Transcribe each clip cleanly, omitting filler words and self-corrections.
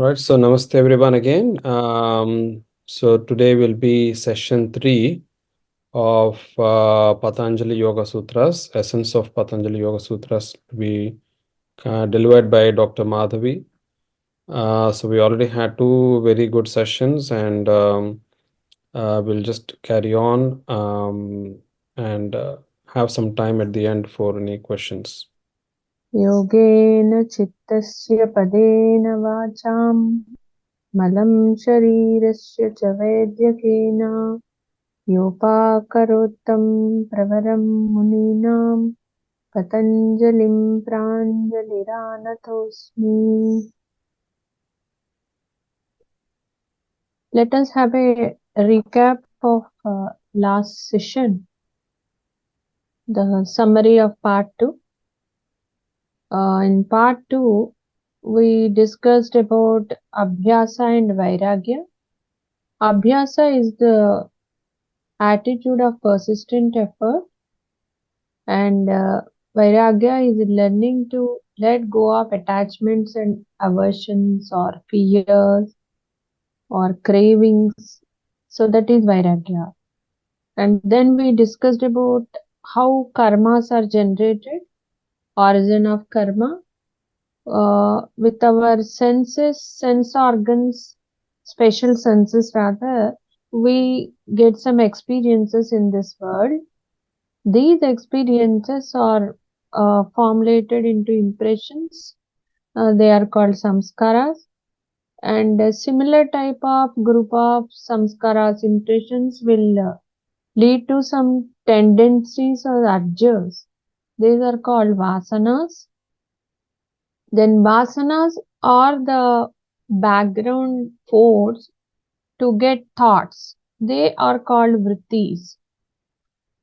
Right, so namaste everyone again. So today will be session 3 of Patanjali Yoga Sutras, Essence of Patanjali Yoga Sutras, to be delivered by Dr. Madhavi. So we already had 2 very good sessions, and we'll just carry on and have some time at the end for any questions. योगेन चित्तस्य पदेन वाचां मलं शरीरस्य च वैद्यकेन योपाकरोत्तं प्रवरं मुनीनां पतञ्जलिं प्राञ्जलिरानतोऽस्मि. Let us have a recap of last session, the summary of part 2. In part 2, we discussed about Abhyasa and Vairagya. Abhyasa is the attitude of persistent effort, and Vairagya is learning to let go of attachments and aversions or fears or cravings. So that is Vairagya. And then we discussed about how karmas are generated, origin of karma, with our senses, sense organs, special senses rather, we get some experiences in this world. These experiences are formulated into impressions. They are called samskaras, and a similar type of group of samskaras, impressions will lead to some tendencies or urges. These are called vasanas. Then vasanas are the background force to get thoughts. They are called vrittis.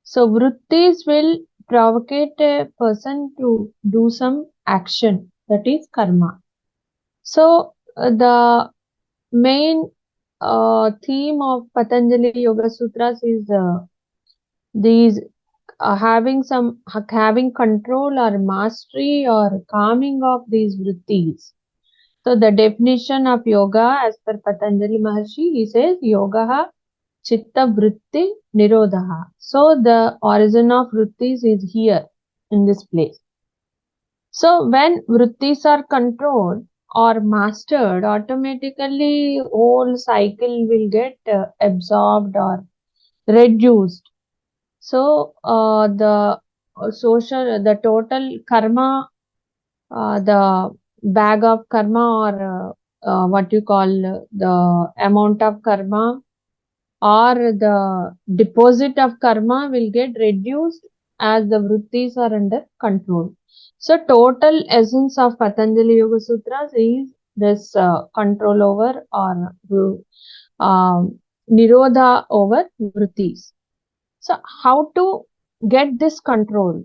So vrittis will provocate a person to do some action, that is karma. So the main theme of Patanjali Yoga Sutras is these having control or mastery or calming of these vrittis. So the definition of yoga as per Patanjali Maharshi, he says yoga chitta vritti nirodha. So the origin of vrittis is here in this place. So when vrittis are controlled or mastered, automatically whole cycle will get absorbed or reduced. So the total karma, the bag of karma, or what you call the amount of karma, or the deposit of karma will get reduced as the vrittis are under control. So total essence of Patanjali Yoga Sutras is this control over or nirodha over vrittis. So how to get this control?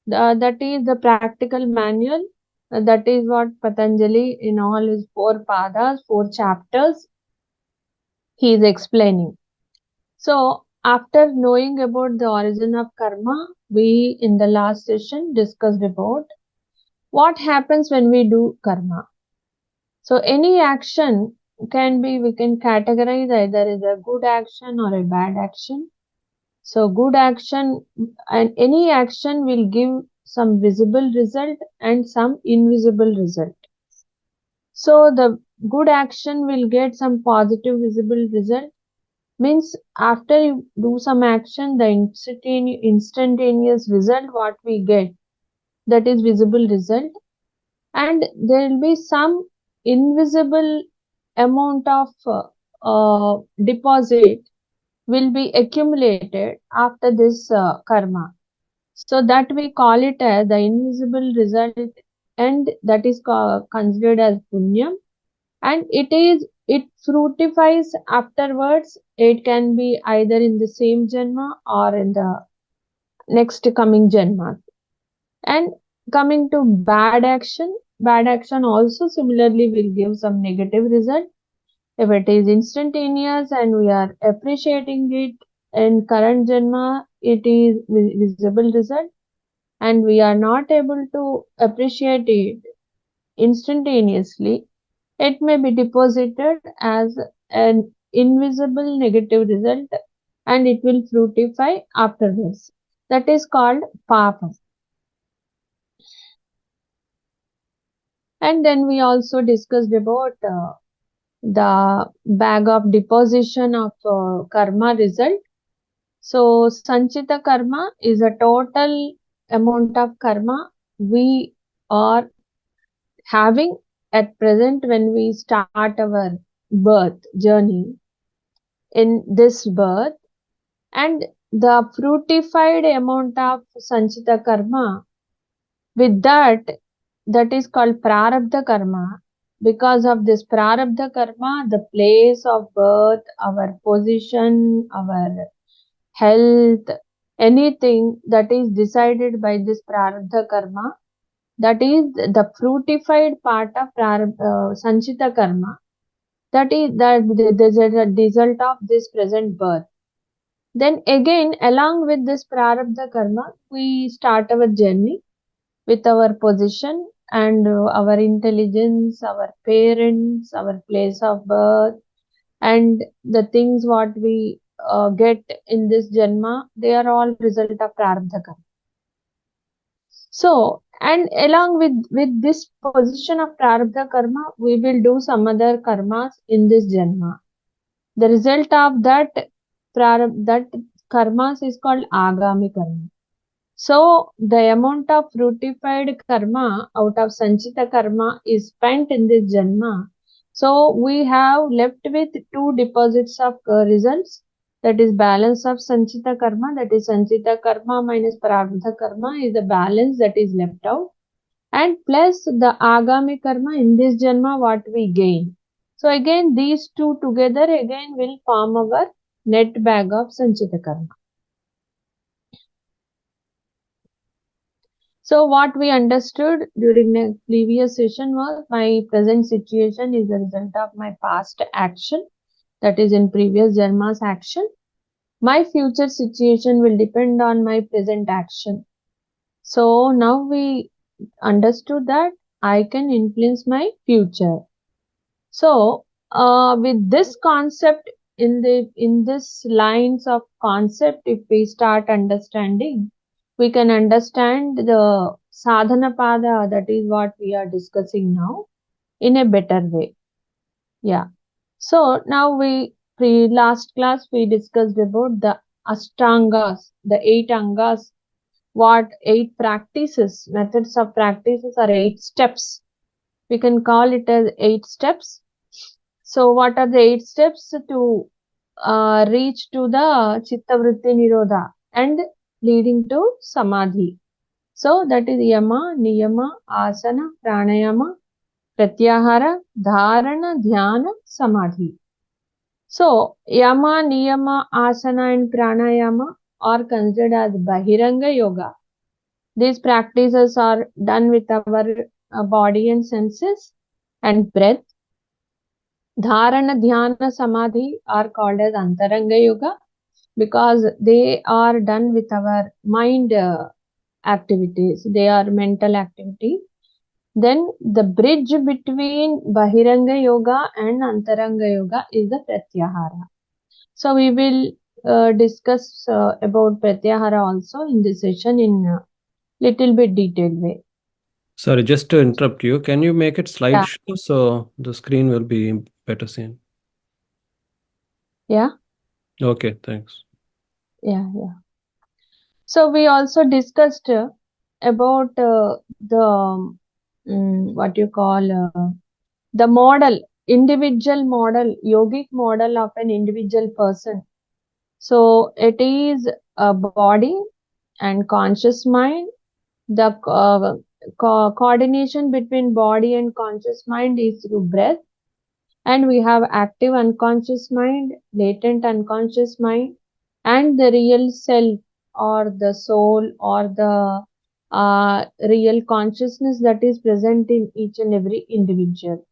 That is the practical manual. That is what Patanjali in all his 4 padas, 4 chapters, he is explaining. So after knowing about the origin of karma, we in the last session discussed about what happens when we do karma. So any action we can categorize either as a good action or a bad action. So good action, and any action will give some visible result and some invisible result. So the good action will get some positive visible result, means after you do some action, the instantaneous result what we get, that is visible result, and there will be some invisible amount of deposit will be accumulated after this karma. So that we call it as the invisible result, and that is considered as punyam, and it fructifies afterwards. It can be either in the same janma or in the next coming janma. And coming to bad action also similarly will give some negative result. If it is instantaneous and we are appreciating it in current janma, it is visible result, and we are not able to appreciate it instantaneously, It may be deposited as an invisible negative result and it will fructify afterwards. That is called papa. And then we also discussed about the bag of deposition of karma result. So Sanchita karma is a total amount of karma we are having at present when we start our birth journey in this birth, and the fructified amount of Sanchita karma, with that is called prarabdha karma. Because of this prarabdha karma, the place of birth, our position, our health, anything that is decided by this prarabdha karma, that is the fructified part of sanchita karma, that is the result of this present birth. Then again, along with this prarabdha karma, we start our journey with our position and our intelligence, our parents, our place of birth, and the things what we get in this janma, they are all result of prarabdha karma. So, and along with this position of prarabdha karma, we will do some other karmas in this janma. The result of that karmas is called agami karma. So the amount of fructified karma out of sanchita karma is spent in this janma. So we have left with two deposits of results, that is balance of sanchita karma, that is sanchita karma minus prarabdha karma is the balance that is left out, and plus the agami karma in this janma what we gain. So again these two together again will form our net bag of sanchita karma. So what we understood during the previous session was my present situation is the result of my past action, that is in previous Janma's action. My future situation will depend on my present action. So now we understood that I can influence my future. So with this concept in this lines of concept, if we start understanding, we can understand the sadhana pada, that is what we are discussing now, in a better way. Yeah. So now last class we discussed about the ashtangas, the 8 angas, what 8 practices, methods of practices are 8 steps. We can call it as 8 steps. So what are the 8 steps to reach to the chitta vritti nirodha and leading to samadhi? So that is yama, niyama, asana, pranayama, pratyahara, dharana, dhyana, samadhi. So yama, niyama, asana and pranayama are considered as bahiranga yoga. These practices are done with our body and senses and breath. Dharana, Dhyana, Samadhi are called as Antaranga Yoga because they are done with our mind activities. They are mental activity. Then the bridge between Bahiranga Yoga and Antaranga Yoga is the Pratyahara. So we will discuss about Pratyahara also in this session in a little bit detailed way. Sorry, just to interrupt you, can you make it Yeah. slideshow so the screen will be better seen? Yeah. Okay, thanks. Yeah. So we also discussed about the what you call the model, individual model, yogic model of an individual person. So it is a body and conscious mind. The coordination between body and conscious mind is through breath, and we have active unconscious mind, latent unconscious mind, and the real self or the soul or the real consciousness that is present in each and every individual.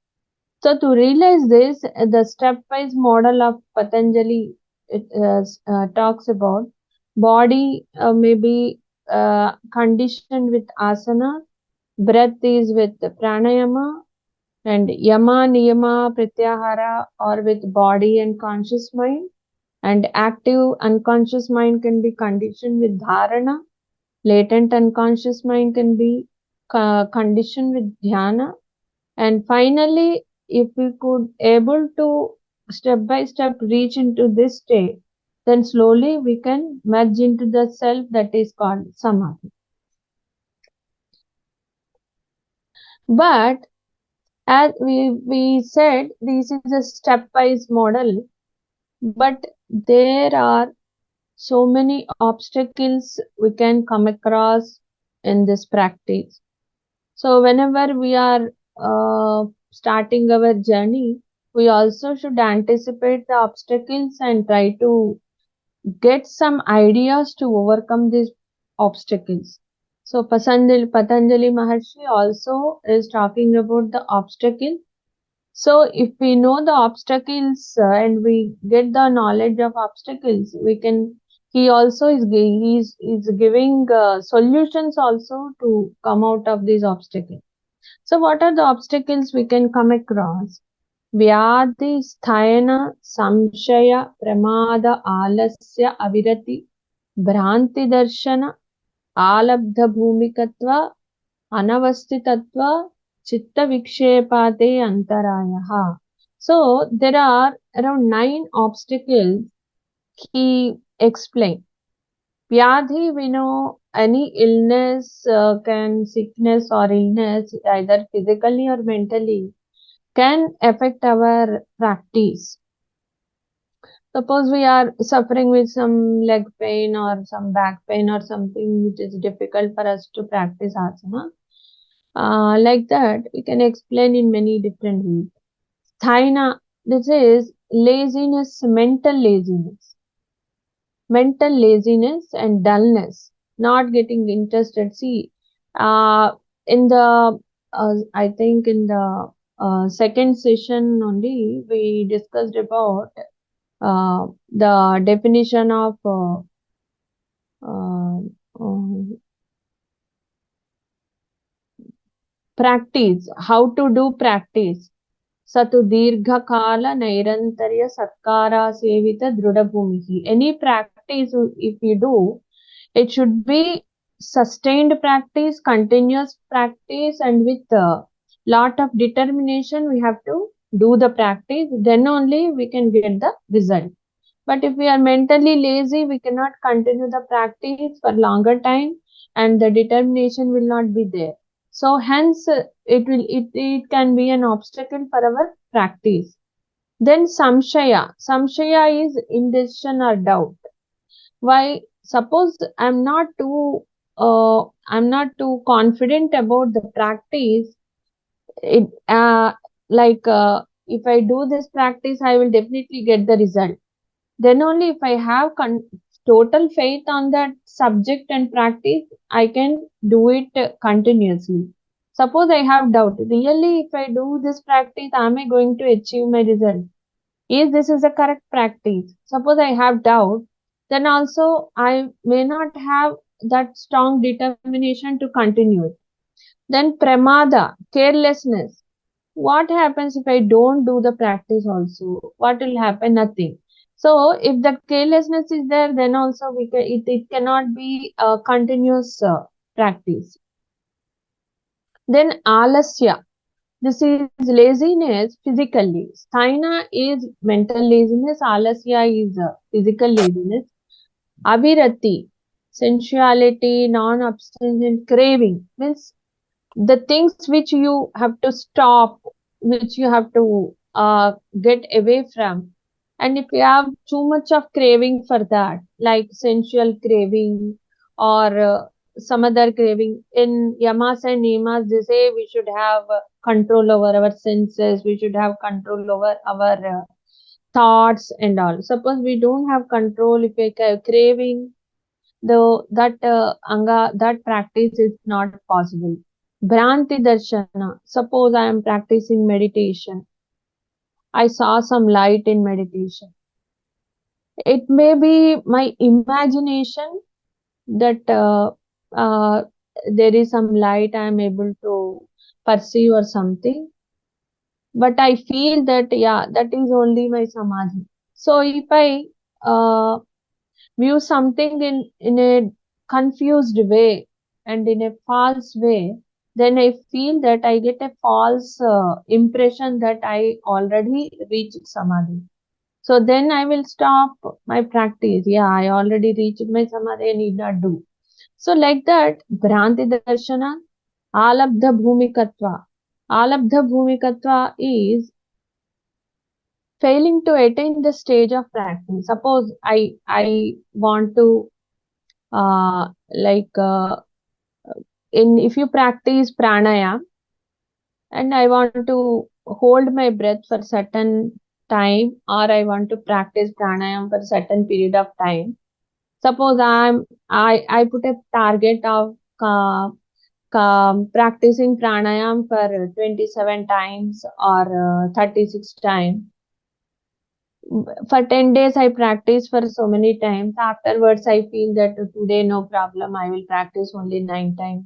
So to realize this, the stepwise model of Patanjali talks about body may be conditioned with asana, breath is with pranayama, And yama, niyama, pratyahara are with body and conscious mind. And active unconscious mind can be conditioned with dharana. Latent unconscious mind can be conditioned with dhyana. And finally, if we could able to step by step reach into this state, then slowly we can merge into the self that is called samadhi. But as we said, this is a stepwise model, but there are so many obstacles we can come across in this practice. So whenever we are starting our journey, we also should anticipate the obstacles and try to get some ideas to overcome these obstacles. So Patanjali Maharshi also is talking about the obstacle. So if we know the obstacles and we get the knowledge of obstacles, we can. He also is giving solutions also to come out of these obstacles. So what are the obstacles we can come across? Vyadhi, sthayana, samshaya, pramada, alasya, avirati, भ्रांति दर्शन आलब्ध भूमिकत्व anavasthitatva chitta vikshepate antarayaha. So there are around 9 obstacles he explained. Vyadhi, we know any illness, sickness or illness, either physically or mentally, can affect our practice. Suppose we are suffering with some leg pain or some back pain or something which is difficult for us to practice asana. Like that, we can explain in many different ways. Thaina, this is laziness, mental laziness and dullness, not getting interested. See, in the I think in the second session only we discussed about the definition of uh, um, practice, how to do practice. Satu dirghakala nairantarya satkara sevita drudabhumihi. Any practice if you do, it should be sustained practice, continuous practice, and with a lot of determination we have to do the practice. Then only we can get the result. But if we are mentally lazy, we cannot continue the practice for longer time and the determination will not be there. So hence it can be an obstacle for our practice. Then samshaya. Samshaya is indecision or doubt. Why? Suppose I'm not too confident about the practice. It if I do this practice, I will definitely get the result. Then only if I have total faith on that subject and practice, I can do it continuously. Suppose I have doubt, really if I do this practice, am I going to achieve my result? Is this is a correct practice? Suppose I have doubt, then also I may not have that strong determination to continue it. Then pramada, carelessness. What happens if I don't do the practice also? What will happen? Nothing. So if the carelessness is there, then also it cannot be a continuous practice. Then alasya. This is laziness physically. Sthina is mental laziness. Alasya is physical laziness. Avirati, sensuality, non-abstinent craving means the things which you have to stop, which you have to get away from. And if you have too much of craving for that, like sensual craving or some other craving, in yamas and niyamas, they say we should have control over our senses, we should have control over our thoughts and all. Suppose we don't have control, if we have craving, though that anga that practice is not possible. Bhranti darshana. Suppose I am practicing meditation. I saw some light in meditation. It may be my imagination that there is some light I am able to perceive or something. but I feel that, yeah, that is only my samadhi. So if I uh, view something in a confused way and in a false way, then I feel that I get a false impression that I already reached samadhi. So then I will stop my practice. Yeah, I already reached my samadhi, I need not do. So like that, Bhranti Darshana, Alabdha Bhumikatva. Alabdha Bhumikatva is failing to attain the stage of practice. Suppose I want to like in if you practice pranayam and I want to hold my breath for certain time, or I want to practice pranayam for certain period of time. Suppose I put a target of practicing pranayam for 27 times or 36 times. For 10 days I practice for so many times. Afterwards I feel that today no problem, I will practice only 9 times.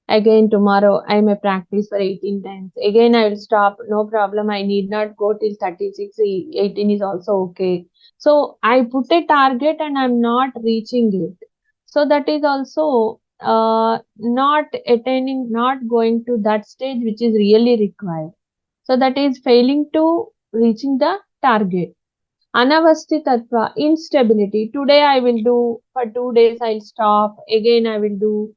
Again tomorrow I may practice for 18 times. Again I will stop, no problem, I need not go till 36, 18 is also okay. So I put a target and I'm not reaching it. So that is also not attaining, not going to that stage which is really required. So that is failing to reaching the target. Anavasthitatva, instability. Today I will do, for 2 days I'll stop, again I will do.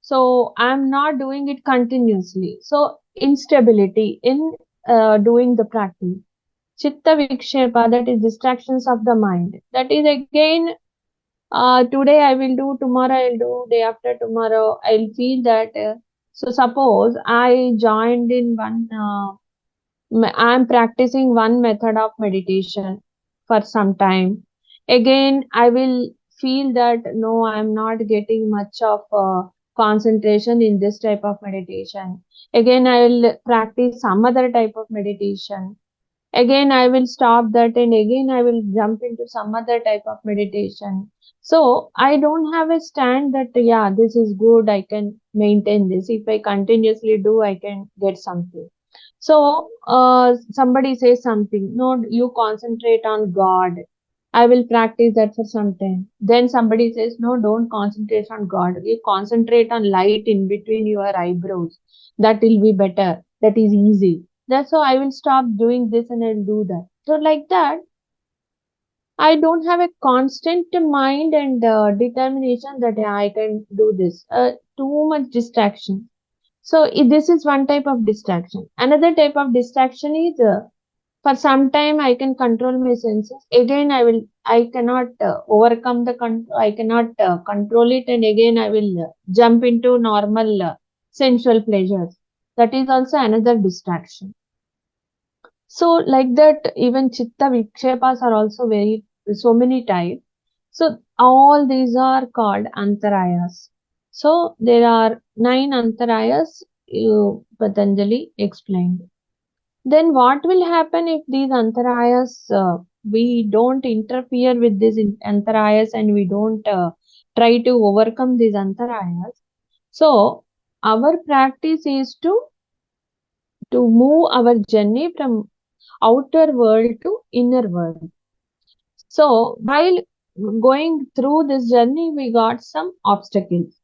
So I'm not doing it continuously. So instability in doing the practice. Chitta vikshepa, that is distractions of the mind. That is again, today I will do, tomorrow I'll do, day after tomorrow I'll feel that. So suppose I joined in one I'm practicing one method of meditation for some time. Again, I will feel that no, I'm not getting much of concentration in this type of meditation. Again, I will practice some other type of meditation. Again, I will stop that and again I will jump into some other type of meditation. So I don't have a stand that, yeah, this is good, I can maintain this. If I continuously do, I can get something. So somebody says something, no, you concentrate on God. I will practice that for some time. Then somebody says, no, don't concentrate on God. You concentrate on light in between your eyebrows. That will be better. That is easy. That's how I will stop doing this and I'll do that. So like that, I don't have a constant mind and determination that yeah, I can do this. Too much distraction. So this is one type of distraction. Another type of distraction is for some time I can control my senses. Again, I cannot overcome I cannot control it, and again I will jump into normal sensual pleasures. That is also another distraction. So like that, even chitta vikshepas are also so many types. So all these are called antarayas. So there are 9 antarayas Patanjali explained. Then what will happen if these antarayas, we don't interfere with these antarayas and we don't try to overcome these antarayas? So our practice is to move our journey from outer world to inner world. So while going through this journey, we got some obstacles.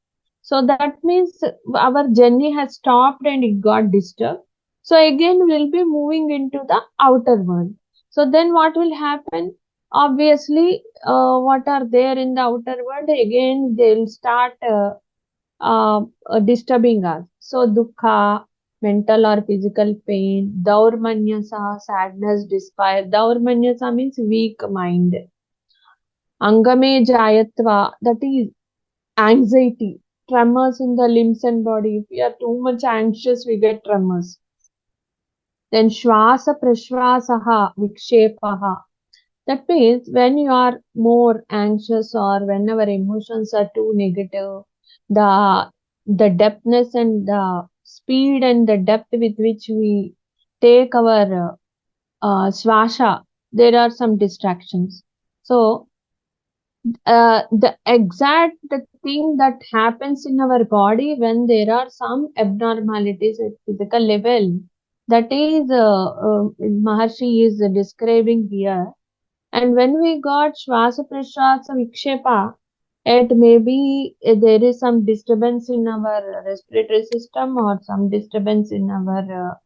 So that means our journey has stopped and it got disturbed. So again, we'll be moving into the outer world. So then what will happen? Obviously, what are there in the outer world? Again, they'll start disturbing us. So dukkha, mental or physical pain, daurmanyasa, sadness, despair. Daurmanyasa means weak mind. Angame jayatva, that is anxiety, tremors in the limbs and body. If we are too much anxious, we get tremors. Then shvasa prashvasaha vikshepaha. That means when you are more anxious or when our emotions are too negative, the the depthness and the speed and the depth with which we take our swasha, there are some distractions. So the exact thing that happens in our body when there are some abnormalities at physical level, That is, Maharshi is describing here. And when we got Shvasa Prashwasa Vikshepa, it may be there is some disturbance in our respiratory system or some disturbance in our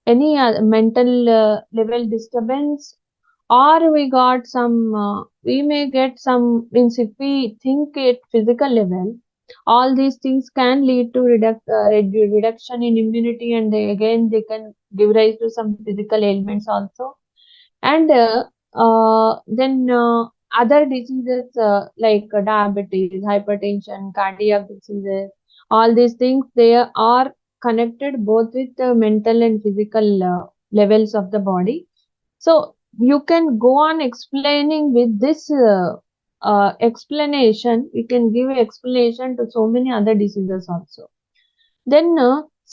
any mental level disturbance, or we got some we may get some, means if we think at physical level, all these things can lead to reduction in immunity, and again they can give rise to some physical ailments also. And then other diseases like diabetes, hypertension, cardiac diseases, all these things, they are connected both with the mental and physical levels of the body. So you can go on explaining with this explanation. We can give explanation to so many other diseases also. Then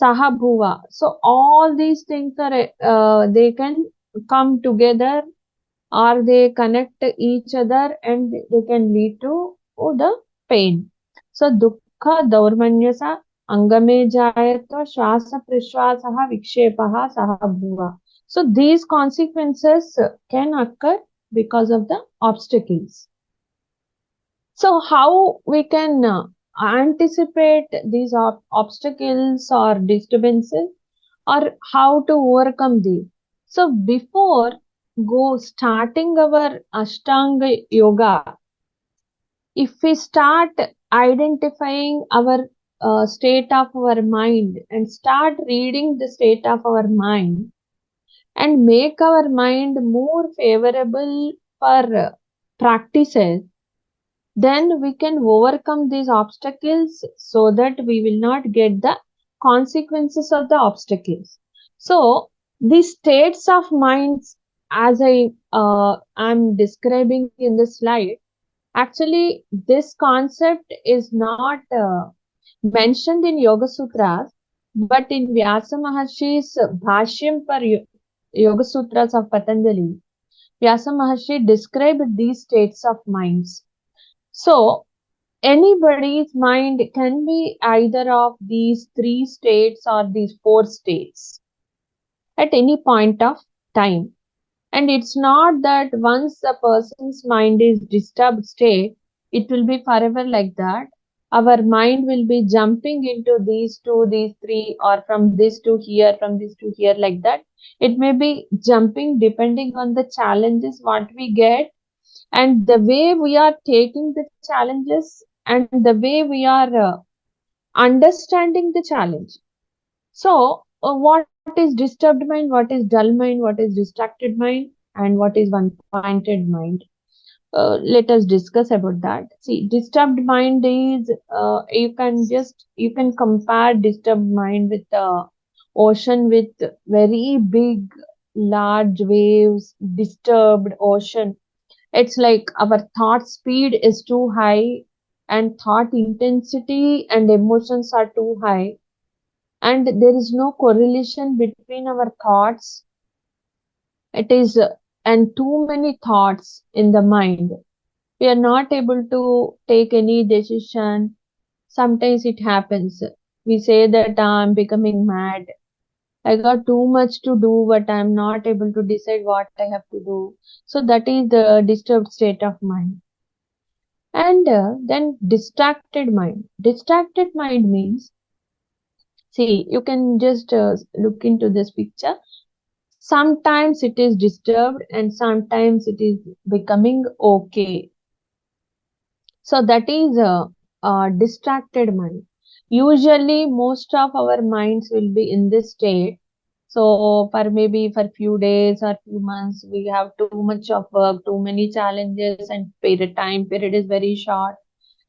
Sahabhuva. So all these things are they can come together, or they connect each other, and they can lead to the pain. So dukkha daurmanyasa angame jayatva shwasa prishwasaha vikshepaha sahabhuva. So these consequences can occur because of the obstacles. So how we can anticipate these obstacles or disturbances, or how to overcome these? So before starting our Ashtanga yoga, if we start identifying our state of our mind and start reading the state of our mind and make our mind more favorable for practices, then we can overcome these obstacles so that we will not get the consequences of the obstacles. So these states of minds, as I am describing in the slide, actually this concept is not mentioned in Yoga Sutras, but in Vyasa Maharshi's Bhashyam for Yoga Sutras of Patanjali, Vyasa Maharshi described these states of minds. So anybody's mind can be either of these three states or these four states at any point of time. And it's not that once a person's mind is disturbed state, it will be forever like that. Our mind will be jumping into these two, these three, or from this to here, from this to here, like that. It may be jumping depending on the challenges what we get, and the way we are taking the challenges, and the way we are understanding the challenge. So what is disturbed mind, what is dull mind, what is distracted mind, and what is one pointed mind? Let us discuss about that. See, disturbed mind is you can compare disturbed mind with the ocean with very big large waves. Disturbed ocean, it's like our thought speed is too high, and thought intensity and emotions are too high, and there is no correlation between our thoughts. It is, and too many thoughts in the mind. We are not able to take any decision. Sometimes it happens. We say that I'm becoming mad. I got too much to do, but I'm not able to decide what I have to do. So that is the disturbed state of mind. And then distracted mind. Distracted mind means, see, you can just look into this picture. Sometimes it is disturbed and sometimes it is becoming okay. So that is a distracted mind. Usually most of our minds will be in this state. So for maybe for few days or few months, we have too much of work, too many challenges, and time period is very short,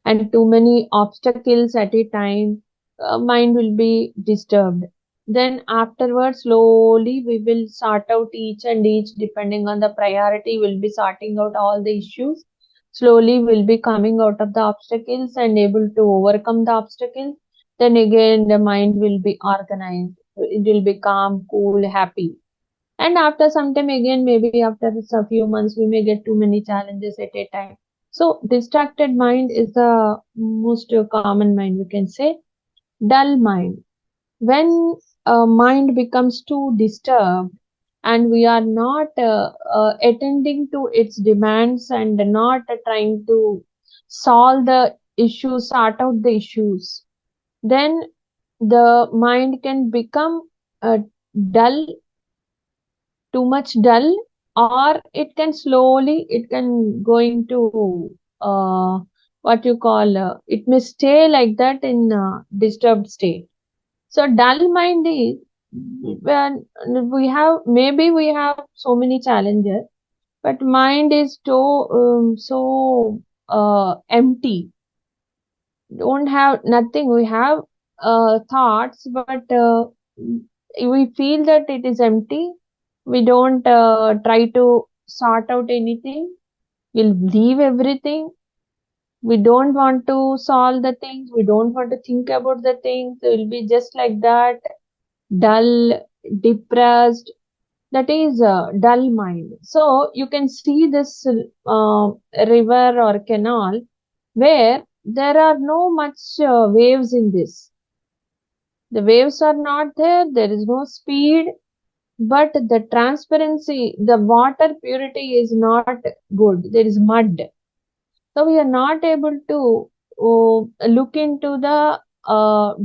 and too many obstacles at a time. Mind will be disturbed. Then afterwards, slowly we will sort out each and each depending on the priority. We'll be sorting out all the issues. Slowly we'll be coming out of the obstacles and able to overcome the obstacles. Then again, the mind will be organized. It will be calm, cool, happy. And after some time again, maybe after a few months, we may get too many challenges at a time. So distracted mind is the most common mind, we can say. Dull mind. When mind becomes too disturbed and we are not attending to its demands and not trying to solve the issues, sort out the issues, then the mind can become dull, too much dull, or it can slowly, it can going to what you call, it may stay like that in disturbed state. So dull mind is when we have, maybe we have so many challenges, but mind is so empty. Don't have nothing. We have thoughts, but we feel that it is empty. We don't try to sort out anything. We'll leave everything. We don't want to solve the things. We don't want to think about the things. It will be just like that, dull, depressed. That is a dull mind. So you can see this river or canal where there are no much waves in this. The waves are not there. There is no speed, but the transparency, the water purity is not good. There is mud. So we are not able to look into the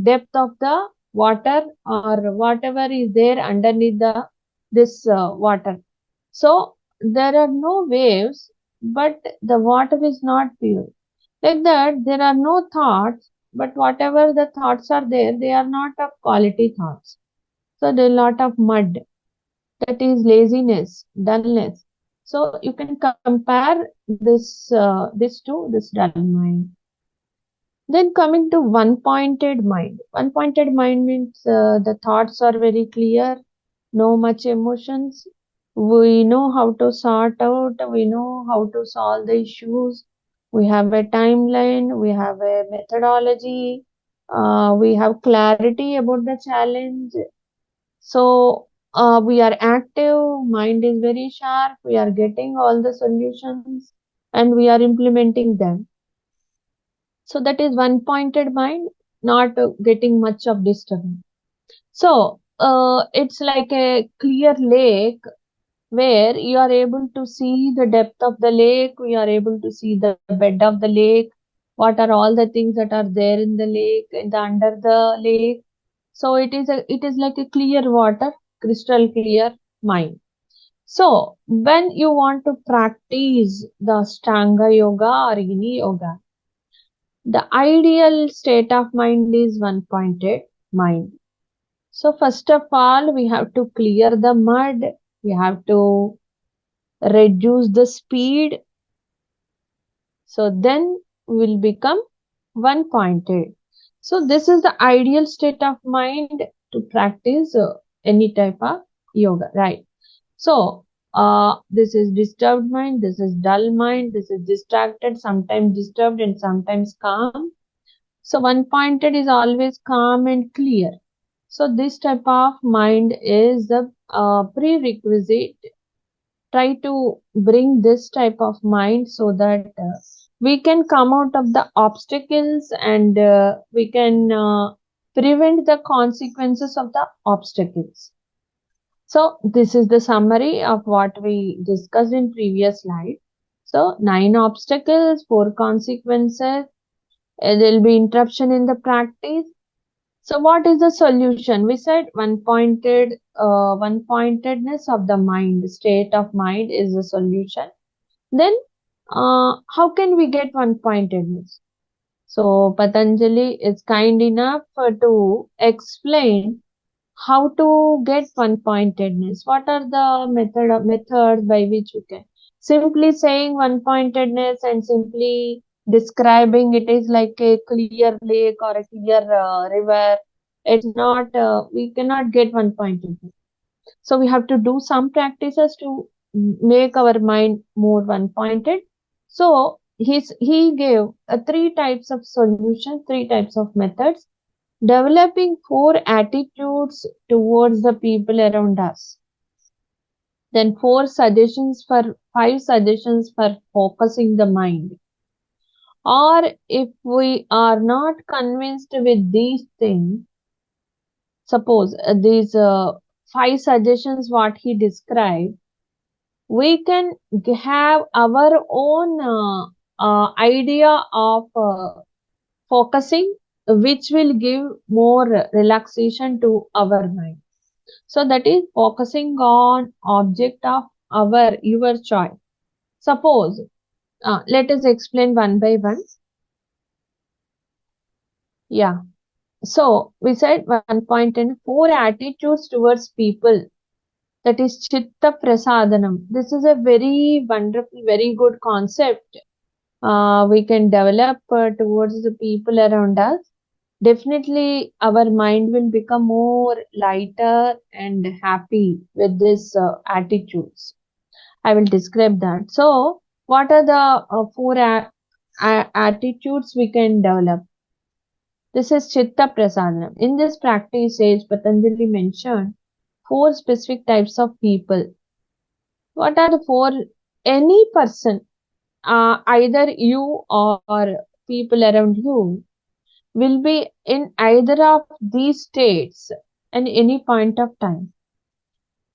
depth of the water or whatever is there underneath the this water. So there are no waves, but the water is not pure. Like that, there are no thoughts, but whatever the thoughts are there, they are not of quality thoughts. So there is a lot of mud. That is laziness, dullness. So you can compare this to this dull mind. Then coming to one-pointed mind. One-pointed mind means the thoughts are very clear, no much emotions. We know how to sort out, we know how to solve the issues. We have a timeline, we have a methodology, we have clarity about the challenge. So we are active, mind is very sharp, we are getting all the solutions and we are implementing them. So that is one pointed mind, not getting much of disturbance. So it's like a clear lake where you are able to see the depth of the lake, you are able to see the bed of the lake, what are all the things that are there in the lake, in the under the lake. So it is like a clear water, crystal clear mind. So when you want to practice the Ashtanga yoga or any yoga, the ideal state of mind is one pointed mind. So first of all, we have to clear the mud. We have to reduce the speed. So then we will become one pointed. So this is the ideal state of mind to practice any type of yoga, right? So this is disturbed mind, this is dull mind, this is distracted, sometimes disturbed and sometimes calm. So one pointed is always calm and clear. So this type of mind is the prerequisite. Try to bring this type of mind so that we can come out of the obstacles and we can prevent the consequences of the obstacles. So this is the summary of what we discussed in previous slide. So 9 obstacles, 4 consequences, there will be interruption in the practice. So what is the solution? We said one pointedness of the mind, state of mind is the solution. Then how can we get one pointedness? So Patanjali is kind enough to explain how to get one pointedness. What are the methods by which you can? Simply saying one pointedness and simply describing it is like a clear lake or a clear river. It's not, we cannot get one pointedness. So we have to do some practices to make our mind more one pointed. So he gave three types of solutions, three types of methods. Developing 4 attitudes towards the people around us. Then 5 suggestions for focusing the mind. Or if we are not convinced with these things, Suppose these five suggestions what he described, we can have our own idea of focusing, which will give more relaxation to our mind. So that is focusing on object of our your choice. Suppose, let us explain one by one. Yeah. So we said 1.10, four attitudes towards people. That is chitta prasadanam. This is a very wonderful, very good concept. We can develop towards the people around us. Definitely, our mind will become more lighter and happy with this attitudes. I will describe that. So, what are the four attitudes we can develop? This is Chitta Prasadana. In this practice, says Patanjali mentioned four specific types of people. What are the four? Any person, either you or people around you, will be in either of these states at any point of time.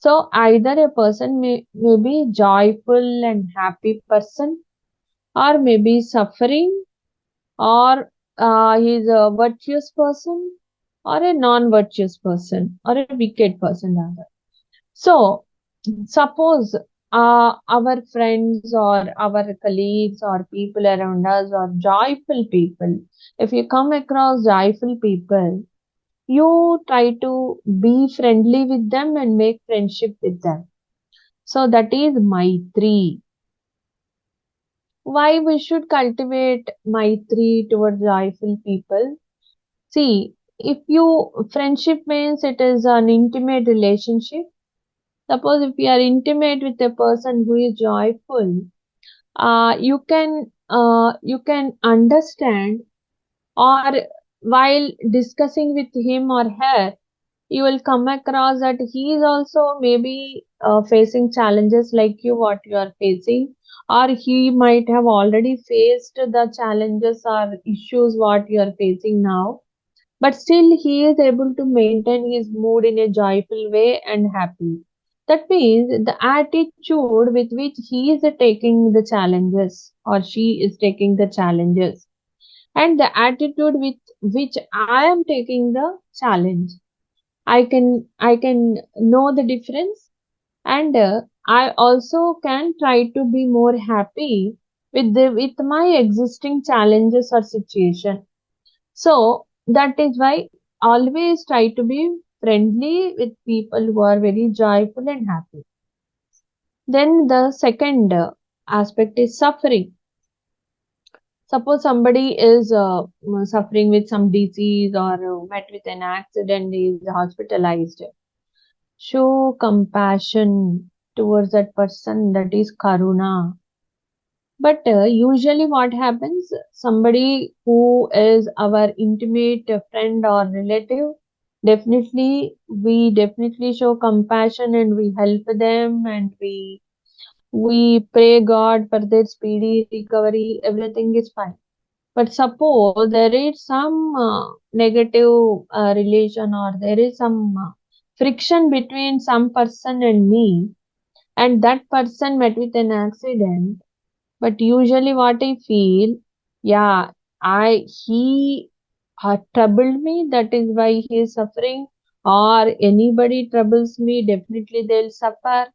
So either a person may be joyful and happy person, or maybe suffering, or he is a virtuous person, or a non-virtuous person, or a wicked person rather. So suppose our friends or our colleagues or people around us are joyful people. If you come across joyful people, you try to be friendly with them and make friendship with them. So that is Maitri. Why we should cultivate Maitri towards joyful people? See, if you friendship means it is an intimate relationship. Suppose if you are intimate with a person who is joyful, you can understand, or while discussing with him or her, you will come across that he is also maybe facing challenges like you what you are facing, or he might have already faced the challenges or issues what you are facing now, but still he is able to maintain his mood in a joyful way and happy. That means the attitude with which he is taking the challenges or she is taking the challenges, and the attitude with which I am taking the challenge, I can know the difference, and I also can try to be more happy with my existing challenges or situation. So that is why always try to be friendly with people who are very joyful and happy. Then the second aspect is suffering. Suppose somebody is suffering with some disease or met with an accident, is hospitalized. Show compassion towards that person, that is karuna. But usually what happens, somebody who is our intimate friend or relative, definitely show compassion and we help them, and we pray God for their speedy recovery, everything is fine. But suppose there is some negative relation, or there is some friction between some person and me, and that person met with an accident. But usually, what I feel, yeah, he troubled me, that is why he is suffering, or anybody troubles me, definitely they'll suffer.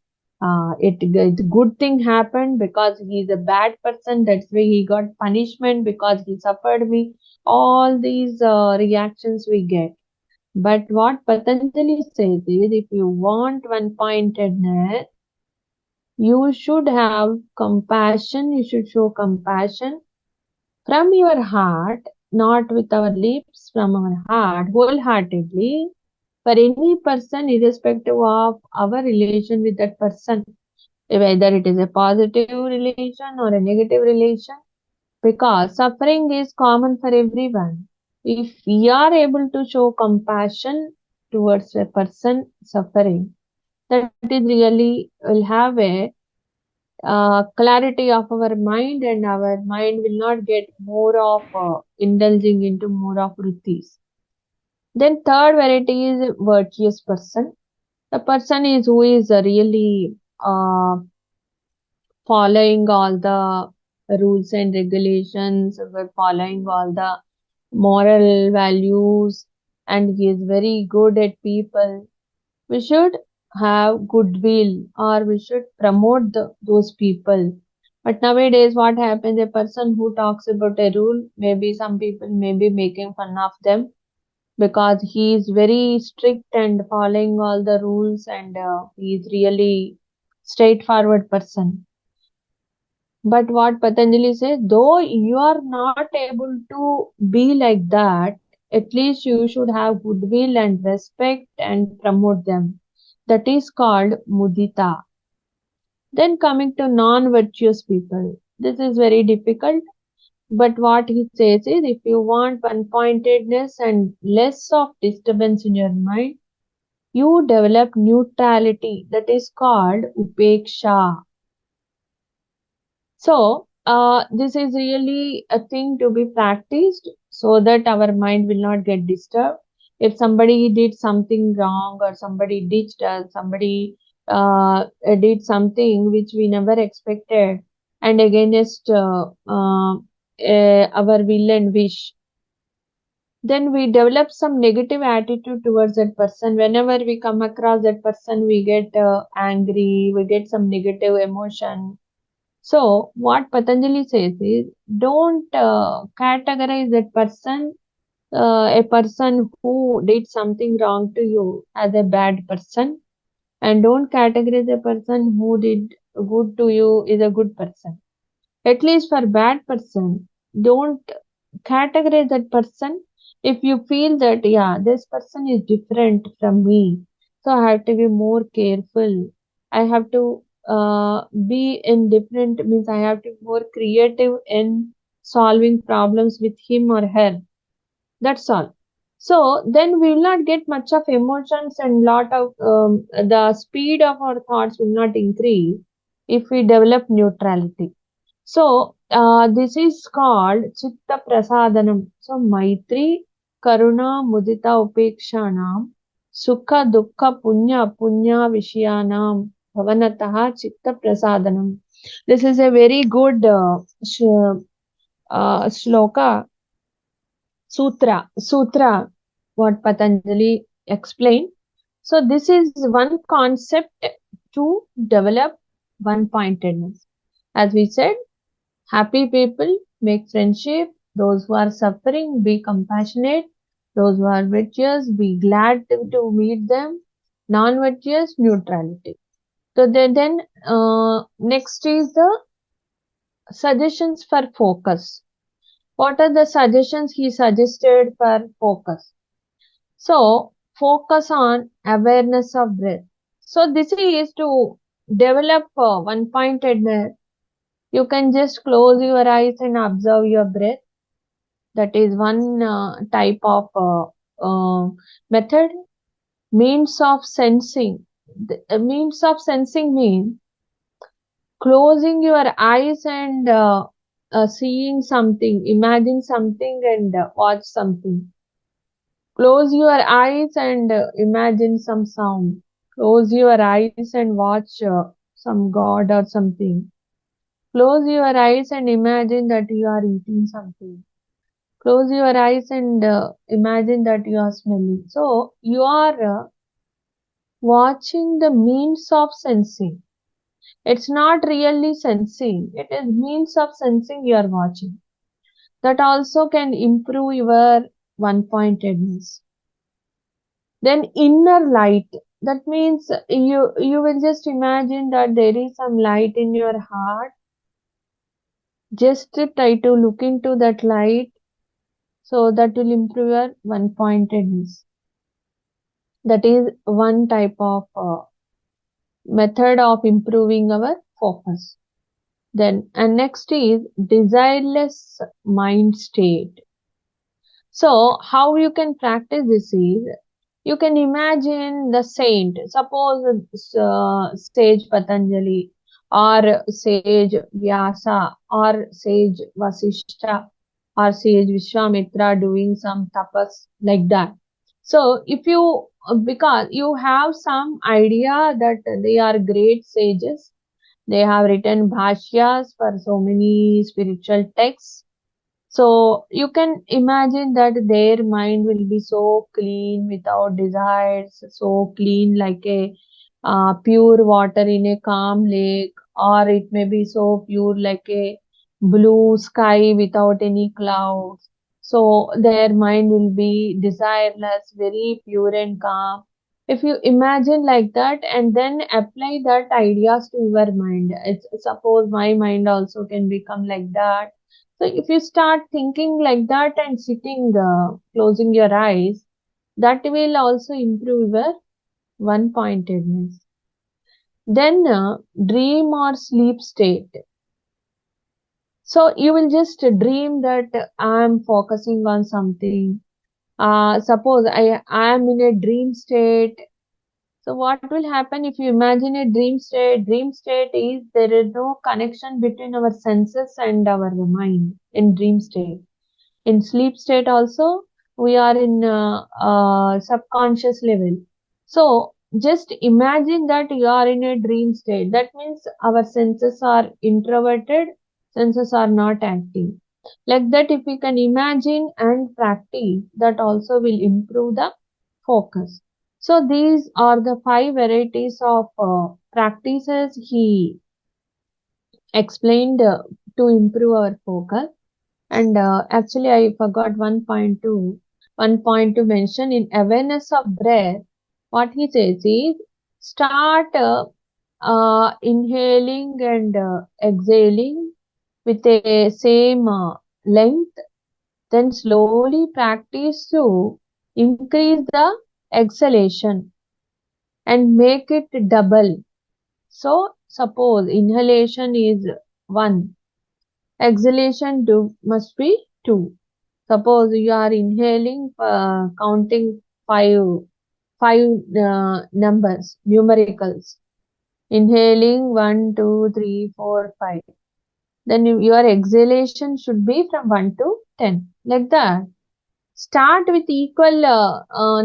It good thing happened because he is a bad person, that's why he got punishment because he suffered me. All these reactions we get. But what Patanjali says is, if you want one pointedness, you should have compassion, you should show compassion from your heart, not with our lips, from our heart, wholeheartedly, for any person, irrespective of our relation with that person, whether it is a positive relation or a negative relation, because suffering is common for everyone. If we are able to show compassion towards a person suffering, that is really will have a clarity of our mind, and our mind will not get more of indulging into more of vrittis. Then third variety is virtuous person. The person is who is really following all the rules and regulations, we're following all the moral values, and he is very good at people. We should have goodwill, or we should promote those people. But nowadays, what happens? A person who talks about a rule, maybe some people may be making fun of them because he is very strict and following all the rules, and he is really straightforward person. But what Patanjali says, though you are not able to be like that, at least you should have goodwill and respect and promote them. That is called mudita. Then coming to non-virtuous people, this is very difficult. But what he says is, if you want one-pointedness and less of disturbance in your mind, you develop neutrality. That is called upeksha. So, this is really a thing to be practiced so that our mind will not get disturbed. If somebody did something wrong, or somebody ditched us, somebody did something which we never expected, and against our will and wish, then we develop some negative attitude towards that person. Whenever we come across that person, we get angry, we get some negative emotion. So, what Patanjali says is, don't categorize that person, a person who did something wrong to you, as a bad person, and don't categorize a person who did good to you is a good person. At least for bad person, don't categorize that person. If you feel that, yeah, this person is different from me, so I have to be more careful. I have to be in different, means I have to be more creative in solving problems with him or her. That's all. So then we will not get much of emotions, and lot of the speed of our thoughts will not increase if we develop neutrality. So, this is called Chitta Prasadanam. So, Maitri, Karuna, Mudita, Upekshanam, Sukha, Dukkha, Punya, Punya, Vishayanam, Bhavanataha, Chitta Prasadanam. This is a very good shloka, sutra, what Patanjali explained. So, this is one concept to develop one pointedness. As we said, happy people make friendship. Those who are suffering, be compassionate. Those who are virtuous, be glad to meet them. Non-virtuous, neutrality. So then next is the suggestions for focus. What are the suggestions he suggested for focus? So focus on awareness of breath. So this is to develop one-pointedness. You can just close your eyes and observe your breath. That is one type of method. Means of sensing. The means of sensing means closing your eyes and seeing something, imagine something, and watch something. Close your eyes and imagine some sound. Close your eyes and watch some god or something. Close your eyes and imagine that you are eating something. Close your eyes and imagine that you are smelling. So you are watching the means of sensing. It's not really sensing, it is means of sensing you are watching. That also can improve your one-pointedness. Then inner light. That means you will just imagine that there is some light in your heart. Just try to look into that light, so that will improve your one-pointedness. That is one type of method of improving our focus. Then, and next is desireless mind state. So, how you can practice this is, you can imagine the saint, suppose sage Patanjali, or sage Vyasa, or sage Vasishta, or sage Vishwamitra doing some tapas like that. So if you, because you have some idea that they are great sages, they have written bhashyas for so many spiritual texts. So you can imagine that their mind will be so clean without desires, so clean like a pure water in a calm lake, or it may be so pure like a blue sky without any clouds. So their mind will be desireless, very pure and calm. If you imagine like that and then apply that ideas to your mind, it's suppose my mind also can become like that. So if you start thinking like that and sitting, closing your eyes, that will also improve your one pointedness. Then dream or sleep state. So you will just dream that I'm focusing on something. Suppose I am in a dream state. So what will happen if you imagine a dream state? Dream state is there is no connection between our senses and our mind in dream state. In sleep state also, we are in subconscious level. So just imagine that you are in a dream state. That means our senses are introverted, senses are not active. Like that, if we can imagine and practice, that also will improve the focus. So these are the five varieties of practices he explained to improve our focus. And actually, I forgot one point to mention in awareness of breath. What he says is start inhaling and exhaling with a same length, then slowly practice to increase the exhalation and make it double. So, suppose inhalation is 1, exhalation must be 2. Suppose you are inhaling, counting five numbers, numericals. Inhaling 1, 2, 3, 4, 5. Then your exhalation should be from 1 to 10. Like that. Start with equal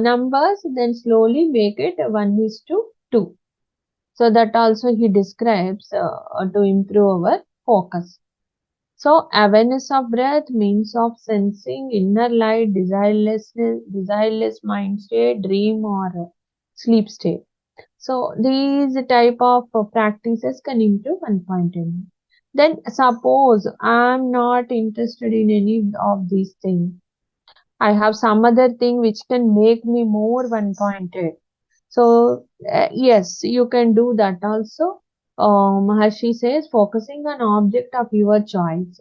numbers, then slowly make it 1 is to 2. So that also he describes to improve our focus. So awareness of breath means of sensing inner light, desireless mind state, dream or sleep state. So these type of practices can improve one point in me. Then suppose I am not interested in any of these things. I have some other thing which can make me more one pointed. So yes, you can do that also. Maharshi says focusing on object of your choice.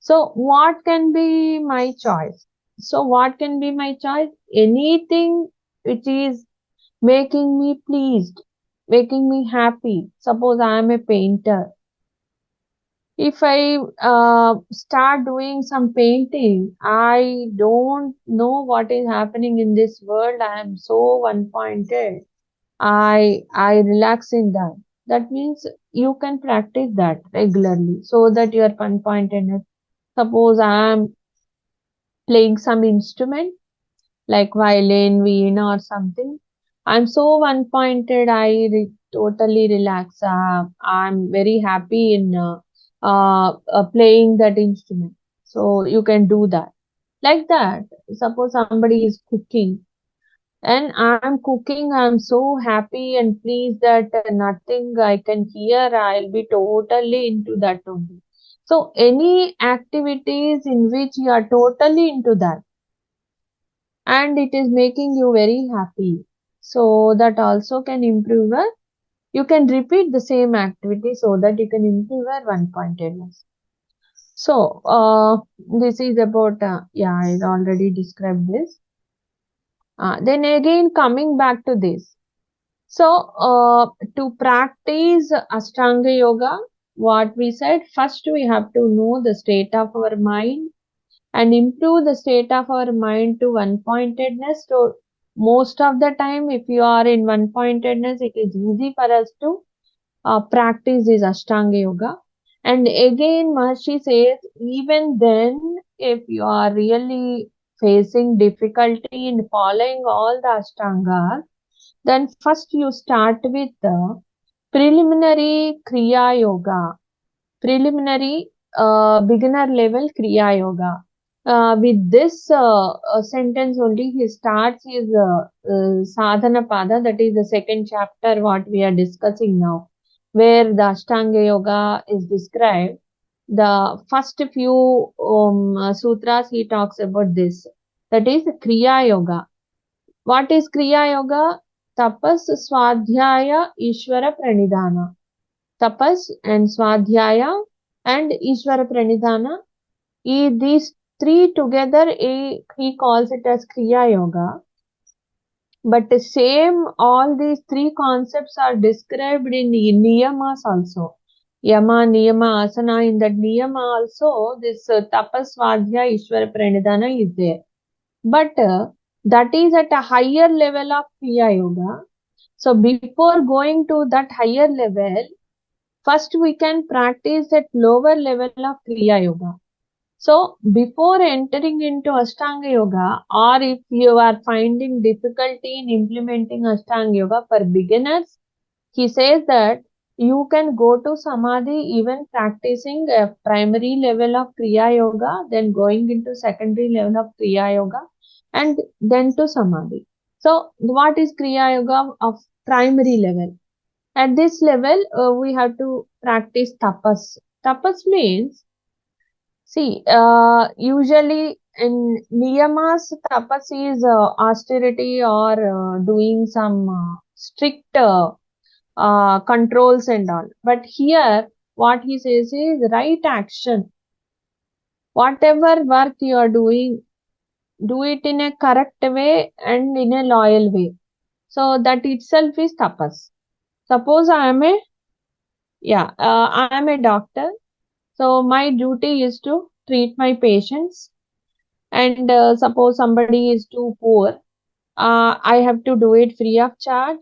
So what can be my choice? So what can be my choice? Anything which is making me pleased, making me happy. Suppose I am a painter. If I start doing some painting, I don't know what is happening in this world. I am so one-pointed. I relax in that. That means you can practice that regularly so that your one-pointedness. Suppose I am playing some instrument like violin, veena or something. I'm so one-pointed. Totally relax. I'm very happy in playing that instrument. So you can do that. Like that. Suppose somebody is cooking and I'm cooking. I'm so happy and pleased that nothing I can hear. I'll be totally into that only. So any activities in which you are totally into that and it is making you very happy. So that also can improve your, you can repeat the same activity so that you can improve your one pointedness. So this is about, yeah, I already described this. Then again coming back to this. So to practice Ashtanga Yoga, what we said, first we have to know the state of our mind and improve the state of our mind to one pointedness. So most of the time, if you are in one pointedness, it is easy for us to practice this Ashtanga Yoga. And again, Maharshi says, even then, if you are really facing difficulty in following all the Ashtangas, then first you start with the preliminary Kriya Yoga, preliminary beginner level Kriya Yoga. With this sentence only, he starts his Sadhana Pada, that is the second chapter what we are discussing now, where the Ashtanga Yoga is described. The first few sutras he talks about this, that is Kriya Yoga. What is Kriya Yoga? Tapas, Swadhyaya, Ishvara Pranidhana. Tapas and Swadhyaya and Ishvara Pranidhana. These three together, he calls it as Kriya Yoga. But the same, all these three concepts are described in Niyamas also. Yama, Niyama, Asana. In that Niyama also, this Tapas, Swadhyaya, Ishvara Pranidhana is there. But that is at a higher level of Kriya Yoga. So before going to that higher level, first we can practice at lower level of Kriya Yoga. So before entering into Ashtanga Yoga, or if you are finding difficulty in implementing Ashtanga Yoga for beginners, he says that you can go to Samadhi even practicing a primary level of Kriya Yoga, then going into secondary level of Kriya Yoga, and then to Samadhi. So what is Kriya Yoga of primary level? At this level, we have to practice tapas. Tapas means, see, usually in niyamas, tapas is austerity or doing some strict controls and all. But here, what he says is right action. Whatever work you are doing, do it in a correct way and in a loyal way. So that itself is tapas. Suppose I am a doctor. So my duty is to treat my patients, and suppose somebody is too poor, I have to do it free of charge,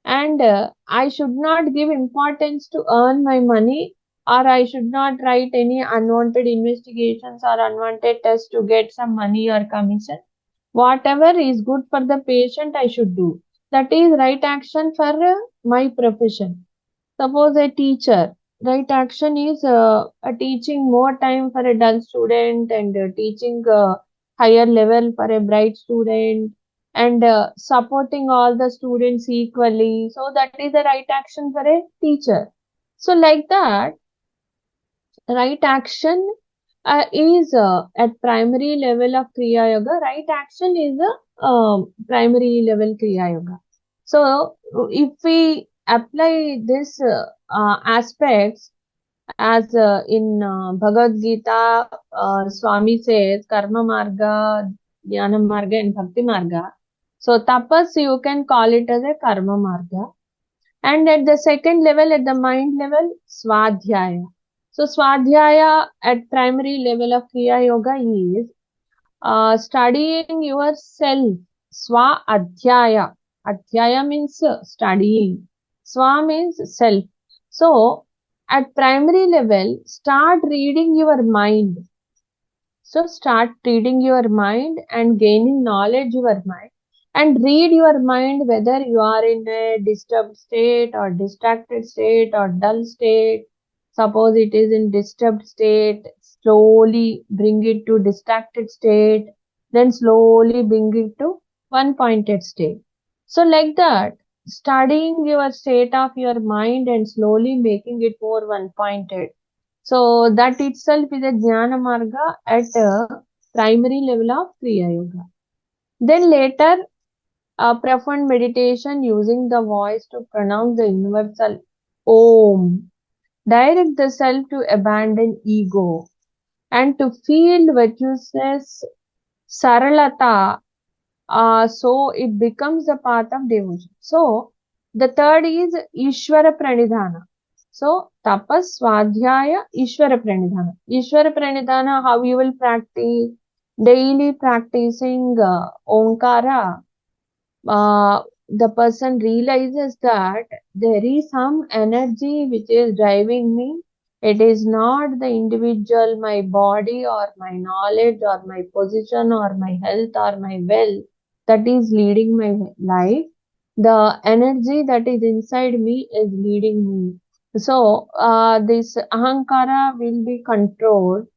and I should not give importance to earn my money, or I should not write any unwanted investigations or unwanted tests to get some money or commission. Whatever is good for the patient, I should do. That is right action for my profession. Suppose a teacher, right action is teaching more time for a dull student, and teaching higher level for a bright student, and supporting all the students equally. So that is the right action for a teacher. So like that, right action is at primary level of Kriya Yoga. Right action is a primary level Kriya Yoga. So if we apply this aspects, as in Bhagavad Gita, Swami says Karma Marga, Jnana Marga and Bhakti Marga. So tapas, you can call it as a Karma Marga. And at the second level, at the mind level, Swadhyaya. So Swadhyaya at primary level of Kriya Yoga is studying yourself. Swa Adhyaya. Adhyaya means studying. Swa means self. So at primary level, start reading your mind. So start reading your mind and gaining knowledge your mind, and read your mind whether you are in a disturbed state or distracted state or dull state. Suppose it is in disturbed state, slowly bring it to distracted state, then slowly bring it to one pointed state. So like that, studying your state of your mind and slowly making it more one pointed. So that itself is a Jnana Marga at a primary level of Kriya Yoga. Then later, profound meditation using the voice to pronounce the universal Om. Direct the self to abandon ego and to feel virtuousness, Saralata. So it becomes the path of devotion. So the third is Ishvara Pranidhana. So tapas, swadhyaya, Ishvara Pranidhana. Ishvara Pranidhana, how you will practice? Daily practicing Omkara, the person realizes that there is some energy which is driving me, It is not the individual, my body or my knowledge or my position or my health or my wealth that is leading my life. The energy that is inside me is leading me. So this ahankara will be controlled